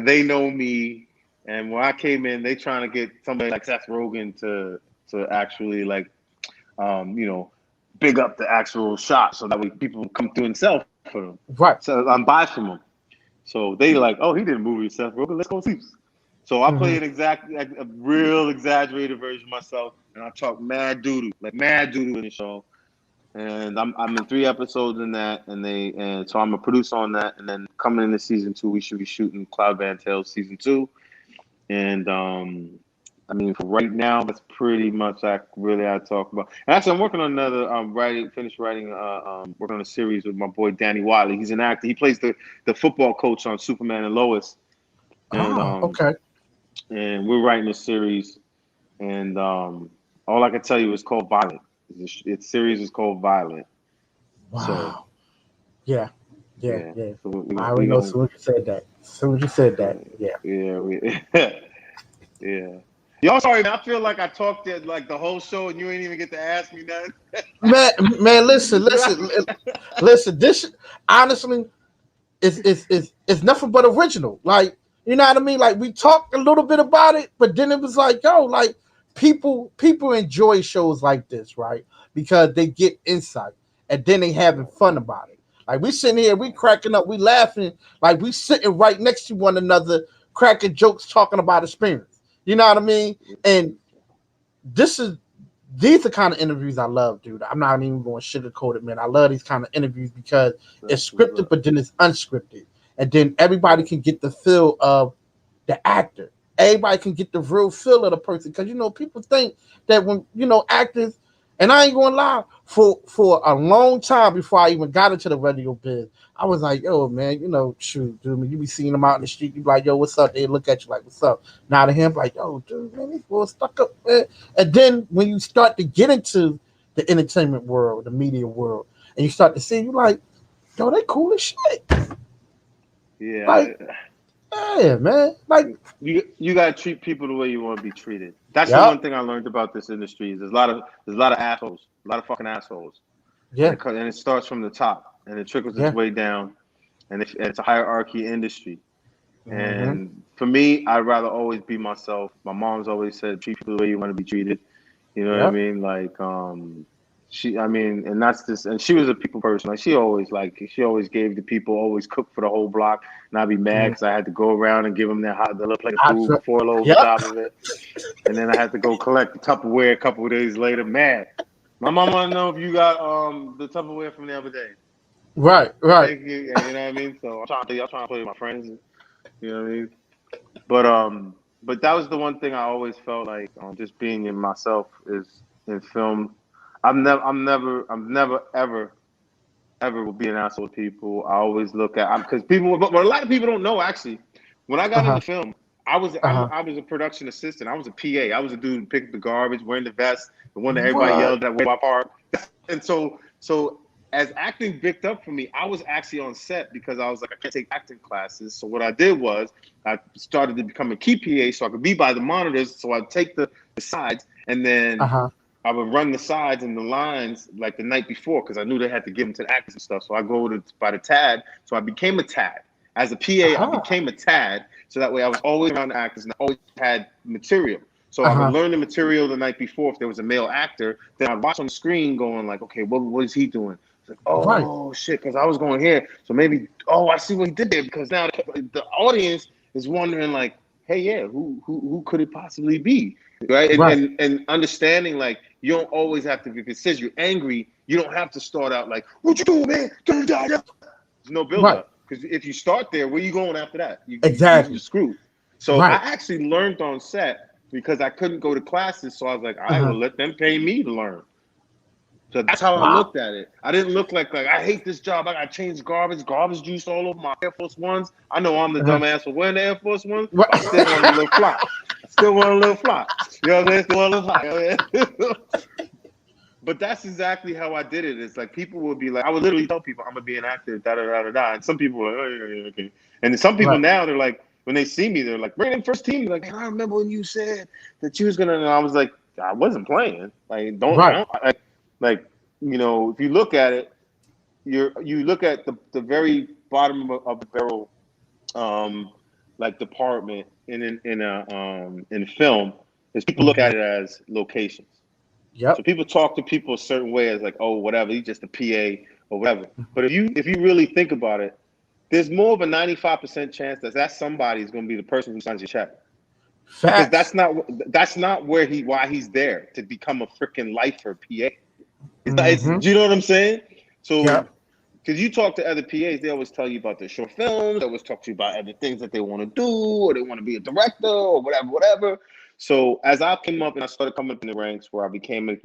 they know me. And when I came in, they trying to get somebody like Seth Rogen to actually like, big up the actual shop so that way people come through and sell for them. Right. So I'm buy from them. So they like, oh, he did a movie with Seth Rogen. Let's go see. So I play a real exaggerated version of myself, and I talk mad doodoo in the show. And I'm in 3 episodes in that, and so I'm a producer on that. And then coming into season 2, we should be shooting Cloud Van Tales season 2. And I mean, for right now, that's pretty much I talk about. And actually, I'm working on another working on a series with my boy Danny Wiley. He's an actor. He plays the football coach on Superman and Lois. And, And we're writing a series, and all I can tell you is called Violent. Its series is called Violent. Wow. So, yeah. So I already know as soon as you said that. Yeah. Y'all sorry, man. I feel like I talked it like the whole show and you ain't even get to ask me nothing. man, listen. This honestly is nothing but original. Like, you know what I mean? Like, we talked a little bit about it, but then it was like, yo, like people enjoy shows like this, right? Because they get insight and then they having fun about it. Like, we sitting here, we cracking up, we laughing, like we sitting right next to one another, cracking jokes, talking about experience. You know what I mean? And these are the kind of interviews I love, dude. I'm not even going to sugarcoat it, man. I love these kind of interviews because it's scripted, but then it's unscripted. And then everybody can get the feel of the actor. Everybody can get the real feel of the person. Because, people think that when, actors, and I ain't going to lie, for a long time before I even got into the radio biz, I was like, yo, man, shoot, dude, you be seeing them out in the street, you be like, yo, what's up? They look at you like, what's up? Now to him, like, yo, dude, man, these boys stuck up, man. And then when you start to get into the entertainment world, the media world, and you start to see, you like, yo, they cool as shit. Yeah. Like, yeah, man. Like, you gotta treat people the way you want to be treated. That's the one thing I learned about this industry. Is there's a lot of assholes, a lot of fucking assholes. Yeah. And it starts from the top and it trickles its way down, and it's a hierarchy industry. And for me, I'd rather always be myself. My mom's always said, treat people the way you want to be treated. You know what I mean? Like, and that's this, and she was a people person. Like, she always gave the people, always cooked for the whole block, and I'd be mad because I had to go around and give them the little plate of food, 4 loaves on top of it, and then I had to go collect the Tupperware a couple of days later. Mad. My mom want to know if you got the Tupperware from the other day. Right. Thank you. You know what I mean? So I'm trying to play with my friends. You know what I mean? But that was the one thing I always felt like, just being in myself is in film. I'm never ever will be an asshole to people. I always look at, because what a lot of people don't know, actually, when I got into film, I was a production assistant. I was a PA. I was a dude who picked the garbage, wearing the vest, the one that everybody yelled at way my part. And so as acting picked up for me, I was actually on set because I was like, I can't take acting classes. So what I did was I started to become a key PA so I could be by the monitors. So I'd take the sides, and then I would run the sides and the lines like the night before because I knew they had to give them to the actors and stuff. So I go by the TAD. So I became a TAD. As a PA, I became a TAD. So that way I was always around the actors and I always had material. So I would learn the material the night before if there was a male actor. Then I'd watch on the screen going like, okay, what is he doing? It's like, oh, shit, because I was going here. So maybe, I see what he did there, because now the audience is wondering like, hey, yeah, who could it possibly be? Right? And understanding like you don't always have to, if it says you're angry, you don't have to start out like, what you doing, man? There's no build up. Because if you start there, where you going after that? You're screwed. So I actually learned on set because I couldn't go to classes. So I was like, I will let them pay me to learn. So that's how I Wow. looked at it. I didn't look like I hate this job. I got to change garbage juice all over my Air Force Ones. I know I'm the dumbass for wearing the Air Force Ones. Right. I still want a little fly. You know what I'm saying? Still want a little fly. But that's exactly how I did it. It's like people would be like, I would literally tell people I'm gonna be an actor, da da da da da. And some people were like, oh yeah, okay. And some people now they're like, when they see me, they're like, bring in first team. They're like, I remember when you said that you was gonna. And I was like, I wasn't playing. Like, like, you know, if you look at it, you look at the very bottom of the barrel, like department in film, is people look at it as locations. Yep. So people talk to people a certain way as like, oh, whatever, he's just a PA or whatever. But if you really think about it, there's more of a 95% chance that somebody is going to be the person who signs your check. Facts. Because that's not why he's there, to become a freaking lifer PA. Do you know what I'm saying? So, because you talk to other PAs, they always tell you about their short films. They always talk to you about other things that they want to do, or they want to be a director, or whatever. So as I came up and I started coming up in the ranks, where I became a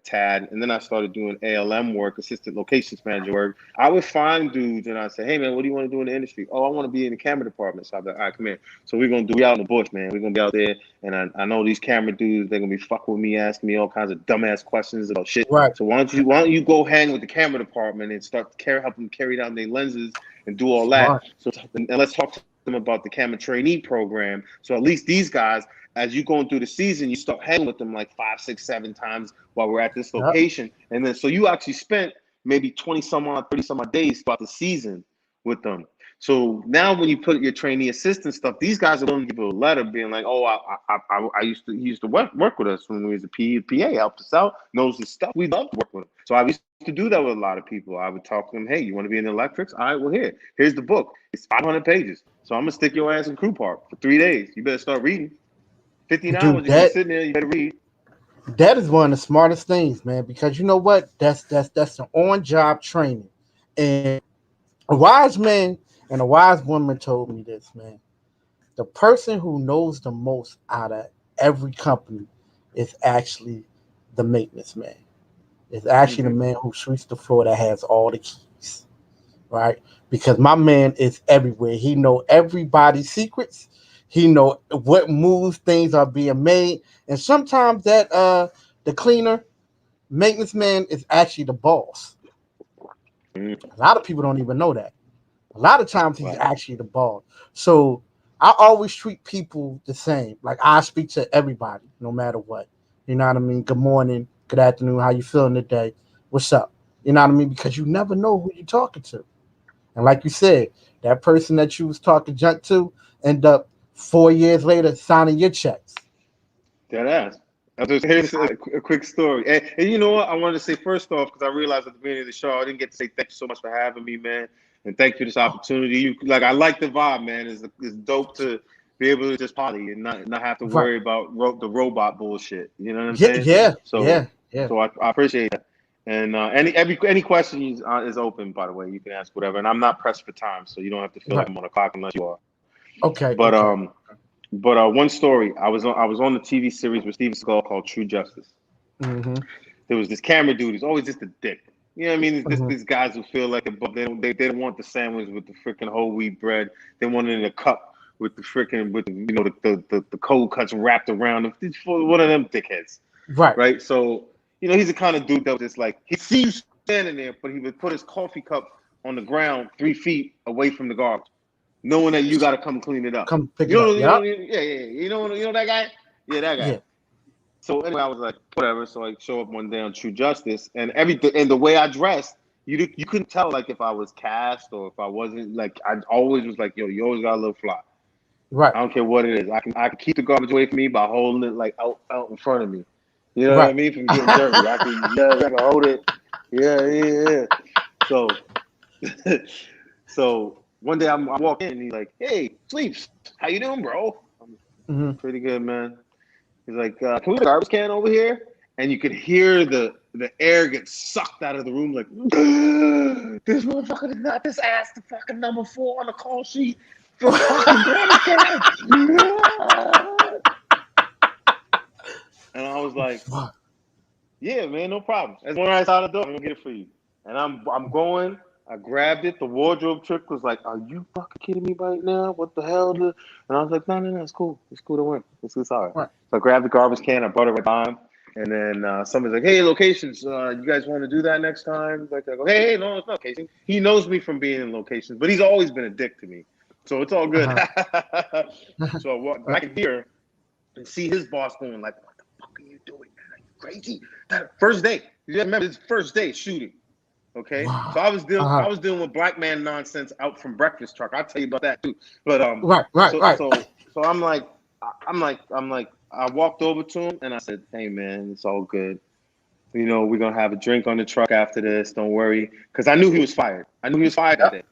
TAD, and then I started doing ALM work, assistant locations manager work, I would find dudes and I'd say, hey man, what do you want to do in the industry? Oh, I want to be in the camera department. So I'd be like, all right, come here. So we out in the bush, man. We're gonna be out there, and I know these camera dudes, they're gonna be fucking with me, asking me all kinds of dumbass questions about shit. Right. So why don't you go hang with the camera department and start help them carry down their lenses and do all that. So and let's talk to them about the camera trainee program. So at least these guys, as you going through the season, you start hanging with them like 5, 6, 7 times while we're at this location. And then so you actually spent maybe 20 some odd, 30 some odd days throughout the season with them. So now when you put your trainee assistant stuff, these guys are going to give you a letter being like, oh, he used to work with us when we was a PA, helped us out, knows his stuff. We love to work with him. So I used to do that with a lot of people. I would talk to them, hey, you want to be in electrics? All right, well, here's the book. It's 500 pages. So I'm going to stick your ass in crew park for 3 days. You better start reading. 15 hours, you're going to sit there, you better read. That is one of the smartest things, man, because you know what? That's an on-job training. And a wise man and a wise woman told me this, man. The person who knows the most out of every company is actually the maintenance man. It's actually the man who sweeps the floor that has all the keys, right? Because my man is everywhere. He know everybody's secrets. He know what moves things are being made. And sometimes that the cleaner, maintenance man is actually the boss. A lot of people don't even know that. A lot of times he's actually the boss. So I always treat people the same. Like I speak to everybody, no matter what. You know what I mean? Good morning, good afternoon, how you feeling today? What's up? You know what I mean? Because you never know who you're talking to. And like you said, that person that you was talking junk to end up 4 years later signing your checks. That ass. Here's a quick story. And you know what? I wanted to say first off, because I realized at the beginning of the show, I didn't get to say thank you so much for having me, man. And thank you for this opportunity. I like the vibe, man. It's dope to be able to just party and not have to worry about the robot bullshit. You know what I'm saying? Yeah. So I appreciate that. And any questions is open, by the way. You can ask whatever. And I'm not pressed for time, so you don't have to feel like I'm on a clock unless you are. Okay. But one story. I was on the TV series with Steven Seagal called True Justice. There was this camera dude who's always just a dick. You know what I mean? These guys who feel like they don't want the sandwich with the freaking whole wheat bread. They want it in a cup with the freaking the cold cuts wrapped around them. It's one of them dickheads. Right. So he's the kind of dude that was just like, he sees you standing there, but he would put his coffee cup on the ground 3 feet away from the garbage, knowing that you got to come clean it up. Come pick it up. Yeah. You know that guy? Yeah, that guy. Yeah. So anyway, I was like, whatever. So I show up one day on True Justice, and everything, and the way I dressed, you couldn't tell like if I was cast or if I wasn't. Like I always was like, yo, you always got a little fly. Right. I don't care what it is. I can keep the garbage away from me by holding it like out in front of me. You know what I mean? From getting dirty, I can hold it. Yeah. So one day I walk in and he's like, "Hey, Sleeps, how you doing, bro?" I'm pretty good, man. He's like, "Can we get a garbage can over here?" And you could hear the air get sucked out of the room, like, "This motherfucker did not this ass the fucking number 4 on the call sheet for fucking garbage can." And I was like, Fuck. yeah, man, no problem. As one right out the door, I'm gonna get it for you. And I'm going. I grabbed it. The wardrobe trick was like, "Are you fucking kidding me right now? What the hell?" And I was like, "No, it's cool. It's cool. Don't worry. It's all right." Right. So I grabbed the garbage can. I brought it right by him. And then somebody's like, "Hey, locations. You guys want to do that next time?" Like, I go, "Hey, no, it's not location." He knows me from being in locations, but he's always been a dick to me, so it's all good. So I walk back in here and see his boss going like, "What the fuck are you doing, man? Are you crazy?" That first day, you remember his first day shooting. Okay, Wow. so I was dealing with black man nonsense out from breakfast truck. I'll tell you about that too. But Right. So I'm like, I walked over to him and I said, "Hey man, it's all good. You know, we're gonna have a drink on the truck after this. Don't worry," because I knew he was fired. I knew he was fired that day.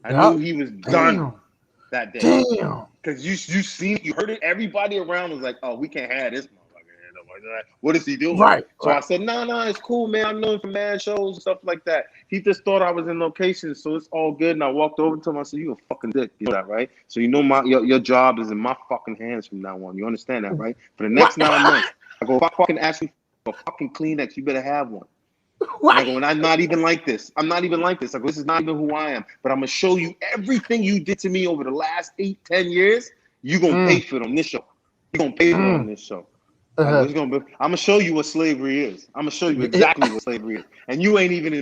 I knew he was done that day. Damn. Because you heard it. Everybody around was like, "Oh, we can't have this motherfucker here no more. What is he doing?" Right. So I said, "No, it's cool, man. I'm known for mad shows and stuff like that." He just thought I was in location, so it's all good. And I walked over to him. I said, "You a fucking dick, you know that, right? So you know your job is in my fucking hands from now on. You understand that, right? For the next 9 months, I go, if I fucking ask you for a fucking Kleenex, you better have one." And I go, and I'm not even like this. I go, this is not even who I am. But I'm going to show you everything you did to me over the last 8-10 years. You're going to pay for it on this show. You're going to pay for it on this show. I'm going to show you what slavery is. I'm going to show you exactly what slavery is. And you ain't even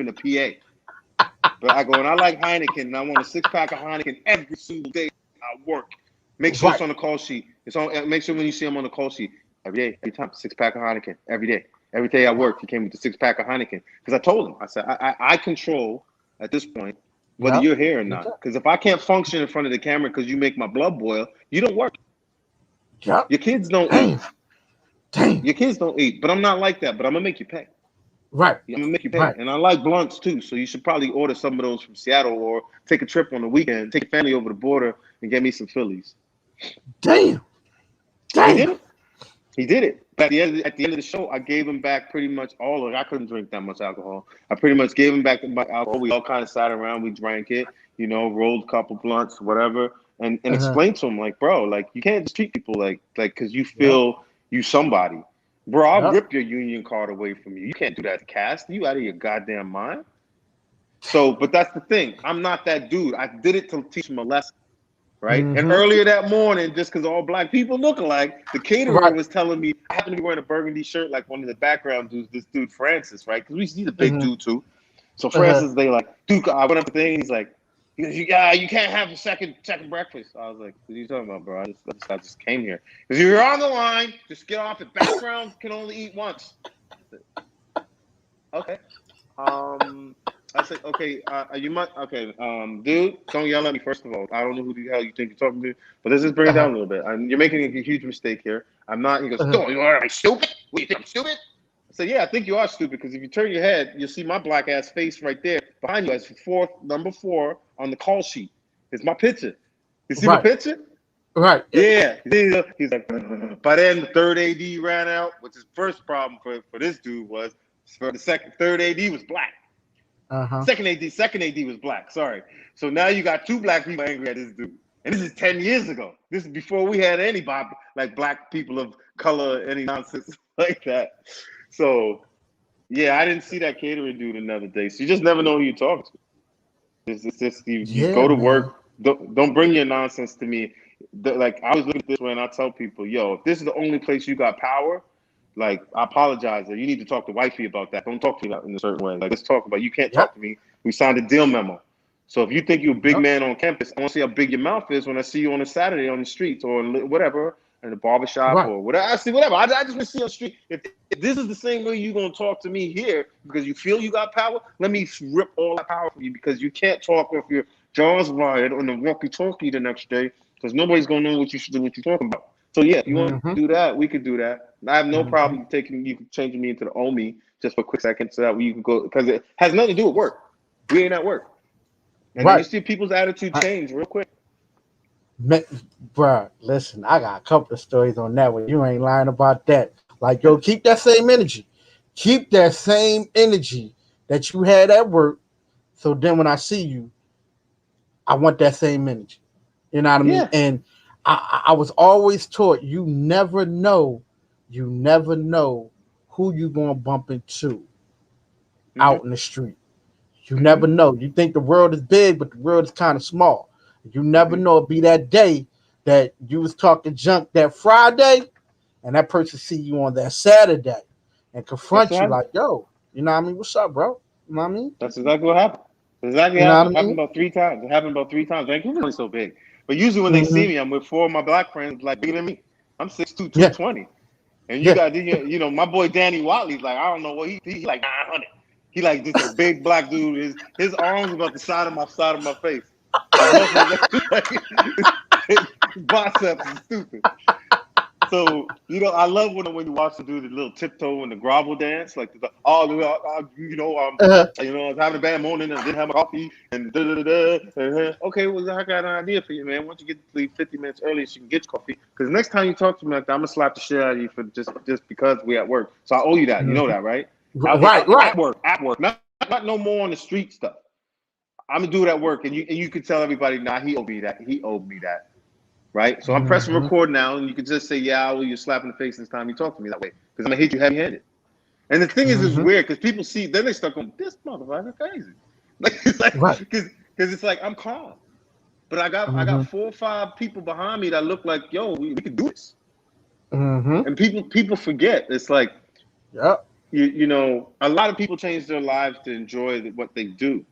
a PA. But I go, and I like Heineken, and I want a 6-pack of Heineken every single day I work. Make sure it's on the call sheet. Make sure when you see him on the call sheet, every day, every time, 6-pack of Heineken, every day. Every day I worked, he came with the 6-pack of Heineken. Because I told him, I said, I control at this point whether you're here or not. Because if I can't function in front of the camera because you make my blood boil, you don't work. Yep. Your kids don't eat. Your kids don't eat. But I'm not like that. But I'm going to make you pay. Right. I'm going to make you pay. Right. And I like blunts too. So you should probably order some of those from Seattle or take a trip on the weekend, take your family over the border and get me some Phillies. Damn. He did it. But at the end of the show, I gave him back pretty much all of it. I couldn't drink that much alcohol. I pretty much gave him back the alcohol. We all kind of sat around. We drank it, rolled a couple blunts, whatever, and explained to him, like, bro, like, you can't just treat people like because you feel you somebody. Bro, I'll rip your union card away from you. You can't do that to Cass. You out of your goddamn mind? So, but that's the thing. I'm not that dude. I did it to teach him a lesson. Right. And earlier that morning, just because all black people look alike, the caterer was telling me I happened to be wearing a burgundy shirt like one of the background dudes, this dude Francis, right? Because he's a big dude too. So Francis, they like, dude, I went up to the thing. He's like, you can't have a second breakfast. I was like, what are you talking about, bro? I just came here. Because you're on the line, just get off. The background can only eat once. Okay. I said, okay, dude, don't yell at me, first of all. I don't know who the hell you think you're talking to, but let's just bring it down a little bit. You're making a huge mistake here. I'm not. He goes, don't, am I stupid? What, you think I'm stupid? I said, yeah, I think you are stupid, because if you turn your head, you'll see my black ass face right there behind you as number 4 on the call sheet. It's my picture. You see my picture? Right. Yeah. He's like, by then the third AD ran out, which is first problem for this dude was, for the third AD was black. Second AD was black. Sorry. So now you got 2 black people angry at this dude, and this is 10 years ago. This is before we had anybody like black people of color, any nonsense like that. So yeah, I didn't see that catering dude another day. So you just never know who you talk to. It's just you go to work. Don't bring your nonsense to me. Like, I was looking at this way, and I tell people, yo, if this is the only place you got power, like, I apologize. You need to talk to wifey about that. Don't talk to me in a certain way. Like, let's talk about, you can't talk to me. We signed a deal memo. So if you think you're a big man on campus, I want to see how big your mouth is when I see you on a Saturday on the streets or whatever, in the barbershop or whatever. I see whatever. I just want to see you on the street. If this is the same way you're going to talk to me here because you feel you got power, let me rip all that power from you, because you can't talk with your jaws wired on the walkie-talkie the next day, because nobody's going to know what you're talking about. So yeah, if you want to do that, we could do that. I have no problem changing me into the OMI just for a quick second, so that you can go, because it has nothing to do with work. We ain't at work. And then you see people's attitude change real quick. Bruh, listen, I got a couple of stories on that one. You ain't lying about that. Like, yo, keep that same energy. Keep that same energy that you had at work. So then when I see you, I want that same energy. You know what I mean? And I was always taught, you never know you never know who you gonna bump into Mm-hmm. out in the street. You Mm-hmm. never know. You think the world is big, but the world is kind of small. You never Mm-hmm. know. It'll be that day that you was talking junk that Friday, and that person see you on that Saturday and That's confront what you happened. like, yo, you know what I mean? What's up, bro? You know what I mean? That's exactly what happened. Exactly You know what happened. I Happened mean? about 3 times. It happened about 3 times. Vancouver's only so big. But usually when they see Mm-hmm. me, I'm with 4 of my black friends like bigger than me. I'm 6'2", Yeah, 220. And you yeah. got my boy Danny Watley's like, I don't know what he like 900. He like just a big black dude. His arms about the side of my face. His muscles like his biceps is stupid. So I love when you watch them do the little tiptoe and the grovel dance, like Uh, I was having a bad morning and I didn't have my coffee and da da da da. Okay, well I got an idea for you, man. Why don't you leave 50 minutes early so you can get your coffee? Because next time you talk to me like that, I'm gonna slap the shit out of you for just because we at work. So I owe you that. You know mhm. that, right? Right, right. At work, not no more on the street stuff. I'm gonna do it at work, and you can tell everybody, nah, he owed me that. He owed me that. Right? So I'm pressing Mm-hmm. record now, and you can just say, yeah, well, you're slapping the face this time you talk to me that way. Because I'm going to hit you heavy handed. And the thing is, it's Mm-hmm. weird because people see, then they start going, this motherfucker crazy. Like, Right. because it's like, I'm calm. But I got Mm-hmm. 4 or 5 people behind me that look like, yo, we could do this. Mm-hmm. And people forget. It's like, Yep. a lot of people change their lives to enjoy what they do,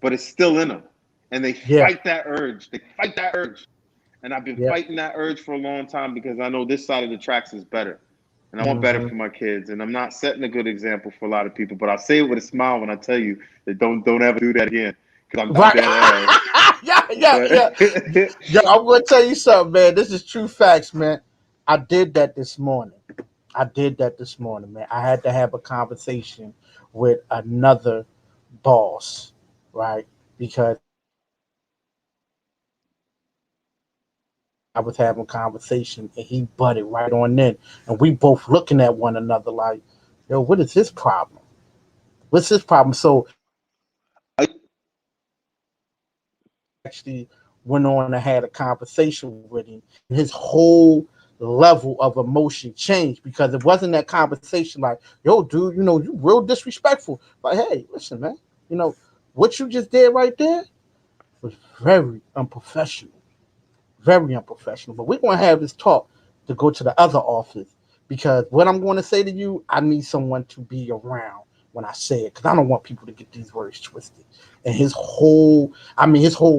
but it's still in them. And they Yeah. fight that urge. They fight that urge. And I've been Yeah. fighting that urge for a long time because I know this side of the tracks is better. And I want better Mm-hmm. for my kids. And I'm not setting a good example for a lot of people, but I say it with a smile when I tell you that don't ever do that again. Because I'm Right. dead ass. Yeah, yeah, yeah. But Yo, I'm gonna tell you something, man. This is true facts, man. I did that this morning. Man. I had to have a conversation with another boss, right? Because I was having a conversation and he butted right on in. And we both looking at one another like, yo, what is his problem? What's his problem? So actually went on and had a conversation with him. His whole level of emotion changed because it wasn't that conversation like, yo, dude, you real disrespectful. Like, hey, listen, man, you know, what you just did right there was very unprofessional. Very unprofessional. But we're going to have this talk to go to the other office because what I'm going to say to you, I need someone to be around when I say it because I don't want people to get these words twisted. And his whole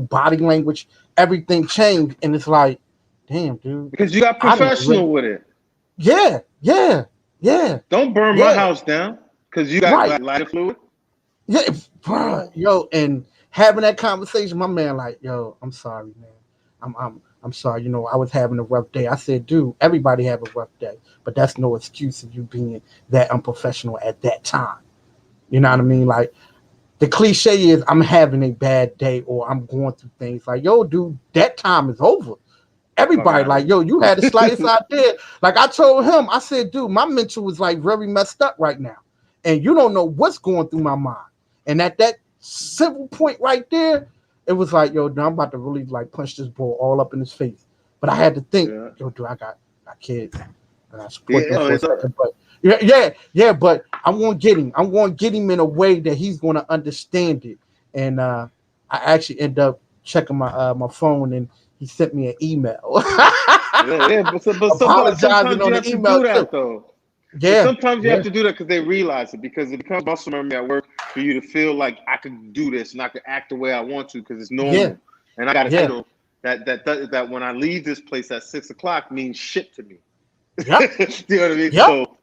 body language, everything changed. And it's like, damn, dude, because you got I didn't really, professional with it. yeah, yeah, yeah, Don't burn my yeah, house down because you got right. like lighter fluid. Yeah, bro, yo, and having that conversation, my man, like, yo, I'm sorry, man. I'm sorry. I was having a rough day. I said, dude, everybody have a rough day, but that's no excuse of you being that unprofessional at that time. You know what I mean? Like the cliche is, I'm having a bad day or I'm going through things. Like, yo, dude, that time is over. Fuck Everybody, out of like, here. yo, you had the slightest idea. Like I told him, I said, dude, my mental is like very messed up right now, and you don't know what's going through my mind. And at that simple point right there, it was like, yo, dude, I'm about to really like punch this bull all up in his face. But I had to think, Yeah. yo, dude, I got kids, and I Yeah, support them for a it's a, second. But yeah. But I'm gonna get him. I'm gonna get him in a way that he's gonna understand it. And I actually end up checking my phone, and he sent me an email. yeah, but Apologizing sometimes on you the have to email do too. that though. But Yeah, sometimes you have yeah, to do that because they realize it because it becomes muscle memory at work for you to feel like I can do this and I can act the way I want to because it's yeah, normal. And I got a yeah. title that when I leave this place at 6 o'clock means shit to me. Yep, You know what I mean? yep. So,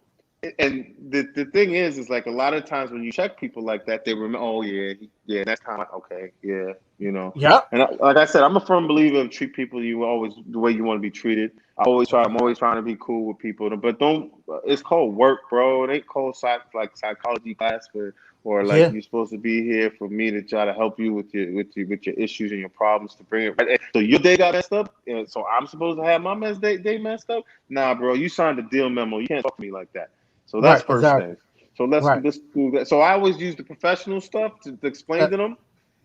and the thing is like a lot of times when you check people like that, they remember, oh yeah, next time, okay, yeah, Yep. And like I said, I'm a firm believer of treat people the way you want to be treated. I'm always trying to be cool with people, but don't. It's called work, bro. It ain't called like psychology class or like Yeah. you're supposed to be here for me to try to help you with your issues and your problems to bring it right. So your day got messed up, and so I'm supposed to have my day messed up. Nah, bro, you signed a deal memo. You can't talk to me like that. So that's Right. first Exactly. thing. So let's Right. do that. So I always use the professional stuff to explain Uh to them,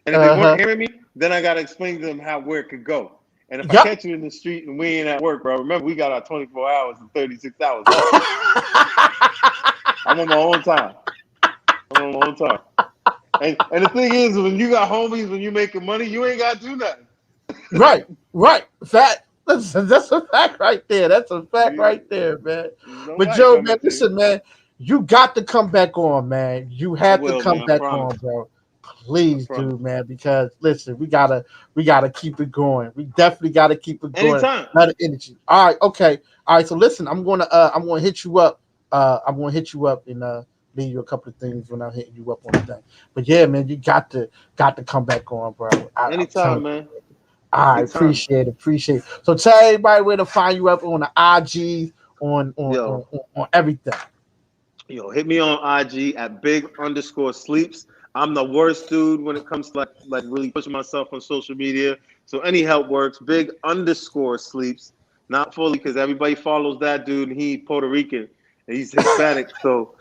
and if they weren't huh. hearing me, then I got to explain to them where it could go. And if I Yep. catch you in the street and we ain't at work, bro, remember we got our 24 hours and 36 hours off. I'm on my own time. And the thing is, when you got homies, when you making money, you ain't got to do nothing. Right. Fact. That's a fact right there. That's a fact right there, man. But Joe, man, listen, man, you got to come back on, man. You have to come back on, bro. Please do, man, because listen, we gotta keep it going. We definitely gotta keep it going. Anytime. A lot of energy. All right, okay. All right, so listen, I'm gonna hit you up. I'm gonna hit you up and leave you a couple of things when I'm hitting you up on the thing. But yeah, man, you got to come back on, bro. Anytime, man. I appreciate it. So tell everybody where to find you up on the IG, on everything. Yo, hit me on IG at big_sleeps. I'm the worst dude when it comes to like really pushing myself on social media. So any help works. Big_sleeps. Not fully, because everybody follows that dude and he's Puerto Rican and he's Hispanic. So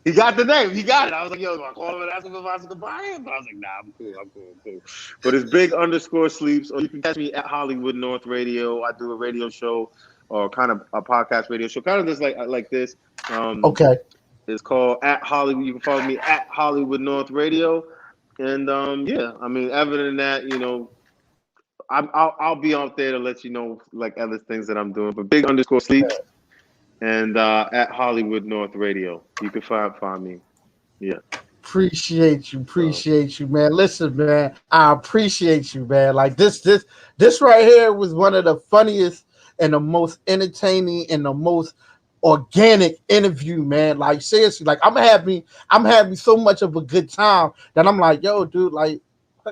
he got the name. He got it. I was like, yo, do I call him and ask him if I should buy him? But I was like, nah, I'm cool. But it's big_sleeps. Or you can catch me at Hollywood North Radio. I do a radio show or kind of a podcast radio show. Kind of just like this. Okay. It's called at Hollywood. You can follow me at Hollywood North Radio. And yeah, I mean, other than that, you know, I'll be out there to let you know like other things that I'm doing. But big_sleeps. And at Hollywood North Radio, you can find me. Yeah. Appreciate you, man. Listen, man, I appreciate you, man. Like this right here was one of the funniest and the most entertaining and the most organic interview, man. Like seriously, like I'm having so much of a good time that I'm like, yo, dude, like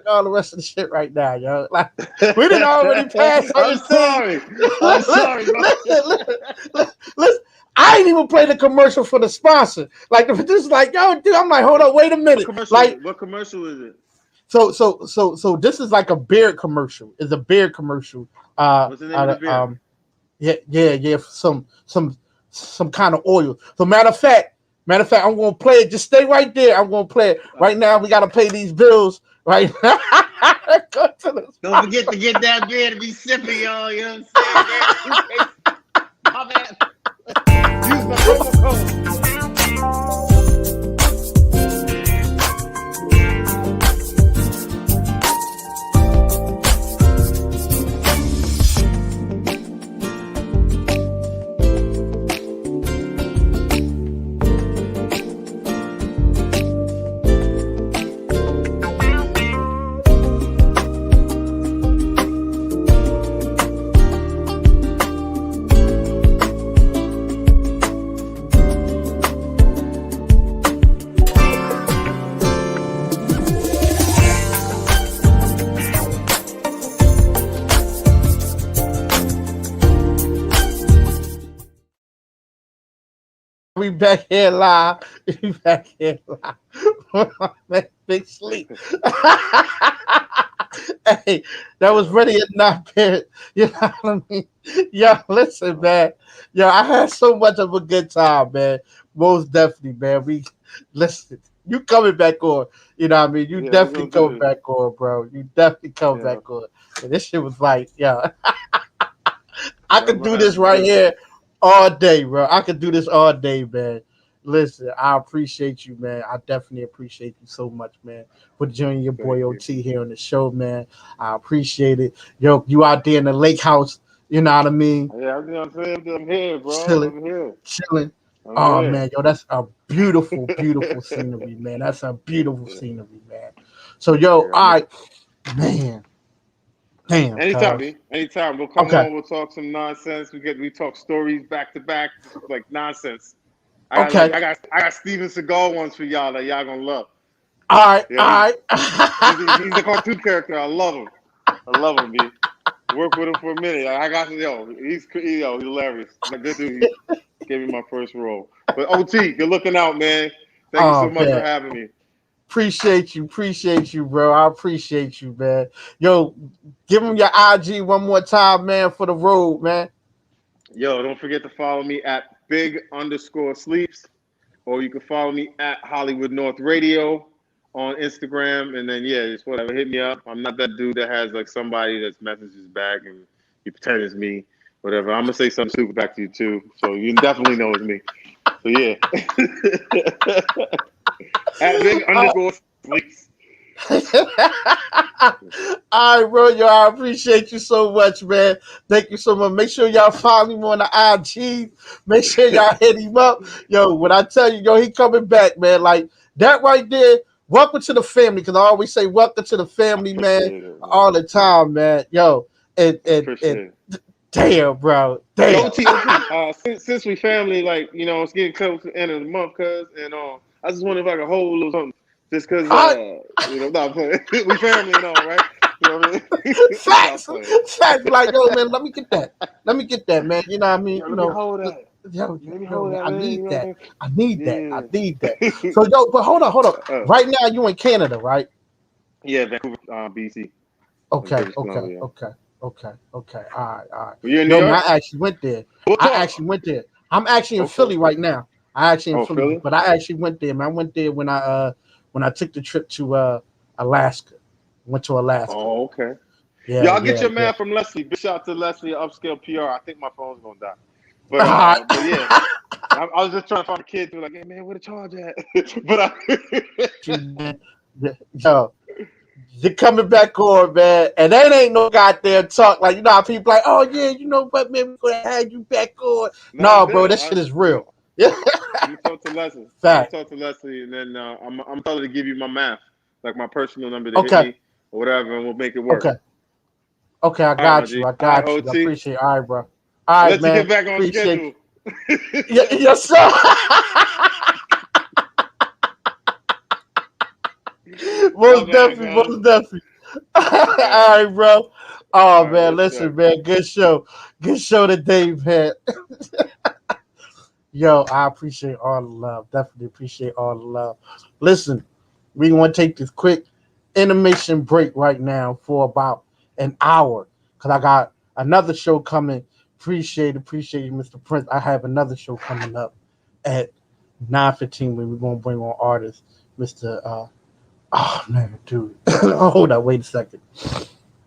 all the rest of the shit right now, yo. Like we didn't already pass. I'm sorry. Listen, I ain't even play the commercial for the sponsor. Like this is like, yo, dude. I'm like, hold on, wait a minute. What commercial is it? So this is like a beard commercial. It's a beard commercial. What's the name of the beard? Yeah. Some kind of oil. So matter of fact, I'm gonna play it. Just stay right there. I'm gonna play it right now. We gotta pay these bills right now. Don't forget to get that beer to be sipping, y'all. You know what I'm saying? My bad. Use my promo code. We back here live. Big sleep. Hey, that was ready or not, parent. You know what I mean? Yo, listen, man. Yo, I had so much of a good time, man. Most definitely, man. Listen. You coming back on? You know what I mean? You definitely coming back on, bro. You definitely coming back on. And this shit was like, yo, I could do this right here all day, bro. I could do this all day, man. Listen, I appreciate you, man. I definitely appreciate you so much, man, for joining your boy OT here on the show, man. I appreciate it. Yo, you out there in the lake house, you know what I mean? Yeah, you know what I'm saying? I'm here, bro. Chilling. Oh, man, yo, that's a beautiful, beautiful scenery, man. That's a beautiful scenery, man. So, yo, all right, man. Damn. Anytime. We'll come on. We'll talk some nonsense. We talk stories back to back, like nonsense. I got Steven Seagal ones for y'all that y'all gonna love. All right. He's a cartoon character. I love him, B. Work with him for a minute. I got he's hilarious. This dude gave me my first role. But OT, you're looking out, man. Thank you so much for having me. Appreciate you, bro. I appreciate you, man. Yo, give him your IG one more time, man, for the road, man. Yo, don't forget to follow me at big_sleeps, or you can follow me at Hollywood North Radio on Instagram, and then just whatever, hit me up. I'm not that dude that has like somebody that messages back and You pretend it's me, whatever. I'm gonna say something stupid back to you too, so you definitely know it's me. So yeah. At big underscore sleeps. All right, bro. Yo, I appreciate you so much, man. Thank you so much. Make sure y'all follow him on the IG. Make sure y'all hit him up. Yo, when I tell you, yo, he coming back, man. Like that right there. Welcome to the family, because I always say welcome to the family, man, all the time, man. Yo, and damn, bro. Damn. Since we family, like, you know, it's getting close to the end of the month, cuz, and I just wonder if I can hold a little something, just cause, you know, not playing. We family and all, right? You know what I mean? Facts. Like, yo, man, let me get that, man. You know what I mean? Yo, you let me know, hold that. yo, Let me hold man, that, I man. need You know that. what I need Yeah. that. So, yo, but hold on. Right now, you in Canada, right? Yeah, Vancouver, BC. Okay. British All Columbia. right. Were you in New Yo, York? man, I actually went there. I'm actually in Philly right now. Philly? But I actually went there, man. I went there when I took the trip to Alaska. Went to Alaska. Oh, okay. Yeah, Y'all get your man from Leslie. Big shout out to Leslie, Upscale PR. I think my phone's gonna die. But yeah. I was just trying to find a kid who was like, hey man, where the charge at? Yo, you're coming back on, man. And that ain't no goddamn talk. Like, you know how people like, oh yeah, you know what, man, we're gonna have you back on. No, bro, that shit is real. Yeah. I'm gonna talk to Leslie. And then I'm telling her to give you my math, like my personal number to hit me or whatever, and we'll make it work. Okay, I got you. I appreciate it. All right, bro. All right, Let's man. get back on schedule. Yes, sir. Most definitely. All right, bro. Oh, man, listen, man. Good show today, man. Yo, I appreciate all the love. Definitely appreciate all the love. Listen, we want to take this quick intermission break right now for about an hour, because I got another show coming. Appreciate you, Mr. Prince. I have another show coming up at 9:15 when we're going to bring on artists, Mr. Oh, man, dude. Hold on, wait a second.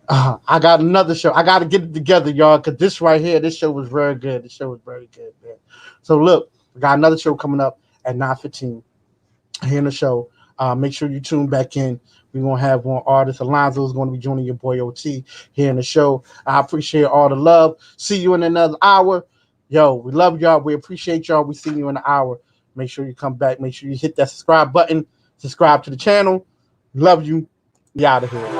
I got another show. I got to get it together, y'all, because this show was very good. Man. So, look, we got another show coming up at 9:15 here in the show. Make sure you tune back in. We're going to have one artist. Alonzo is going to be joining your boy OT here in the show. I appreciate all the love. See you in another hour. Yo, we love y'all. We appreciate y'all. We see you in an hour. Make sure you come back. Make sure you hit that subscribe button. Subscribe to the channel. Love you. We out of here.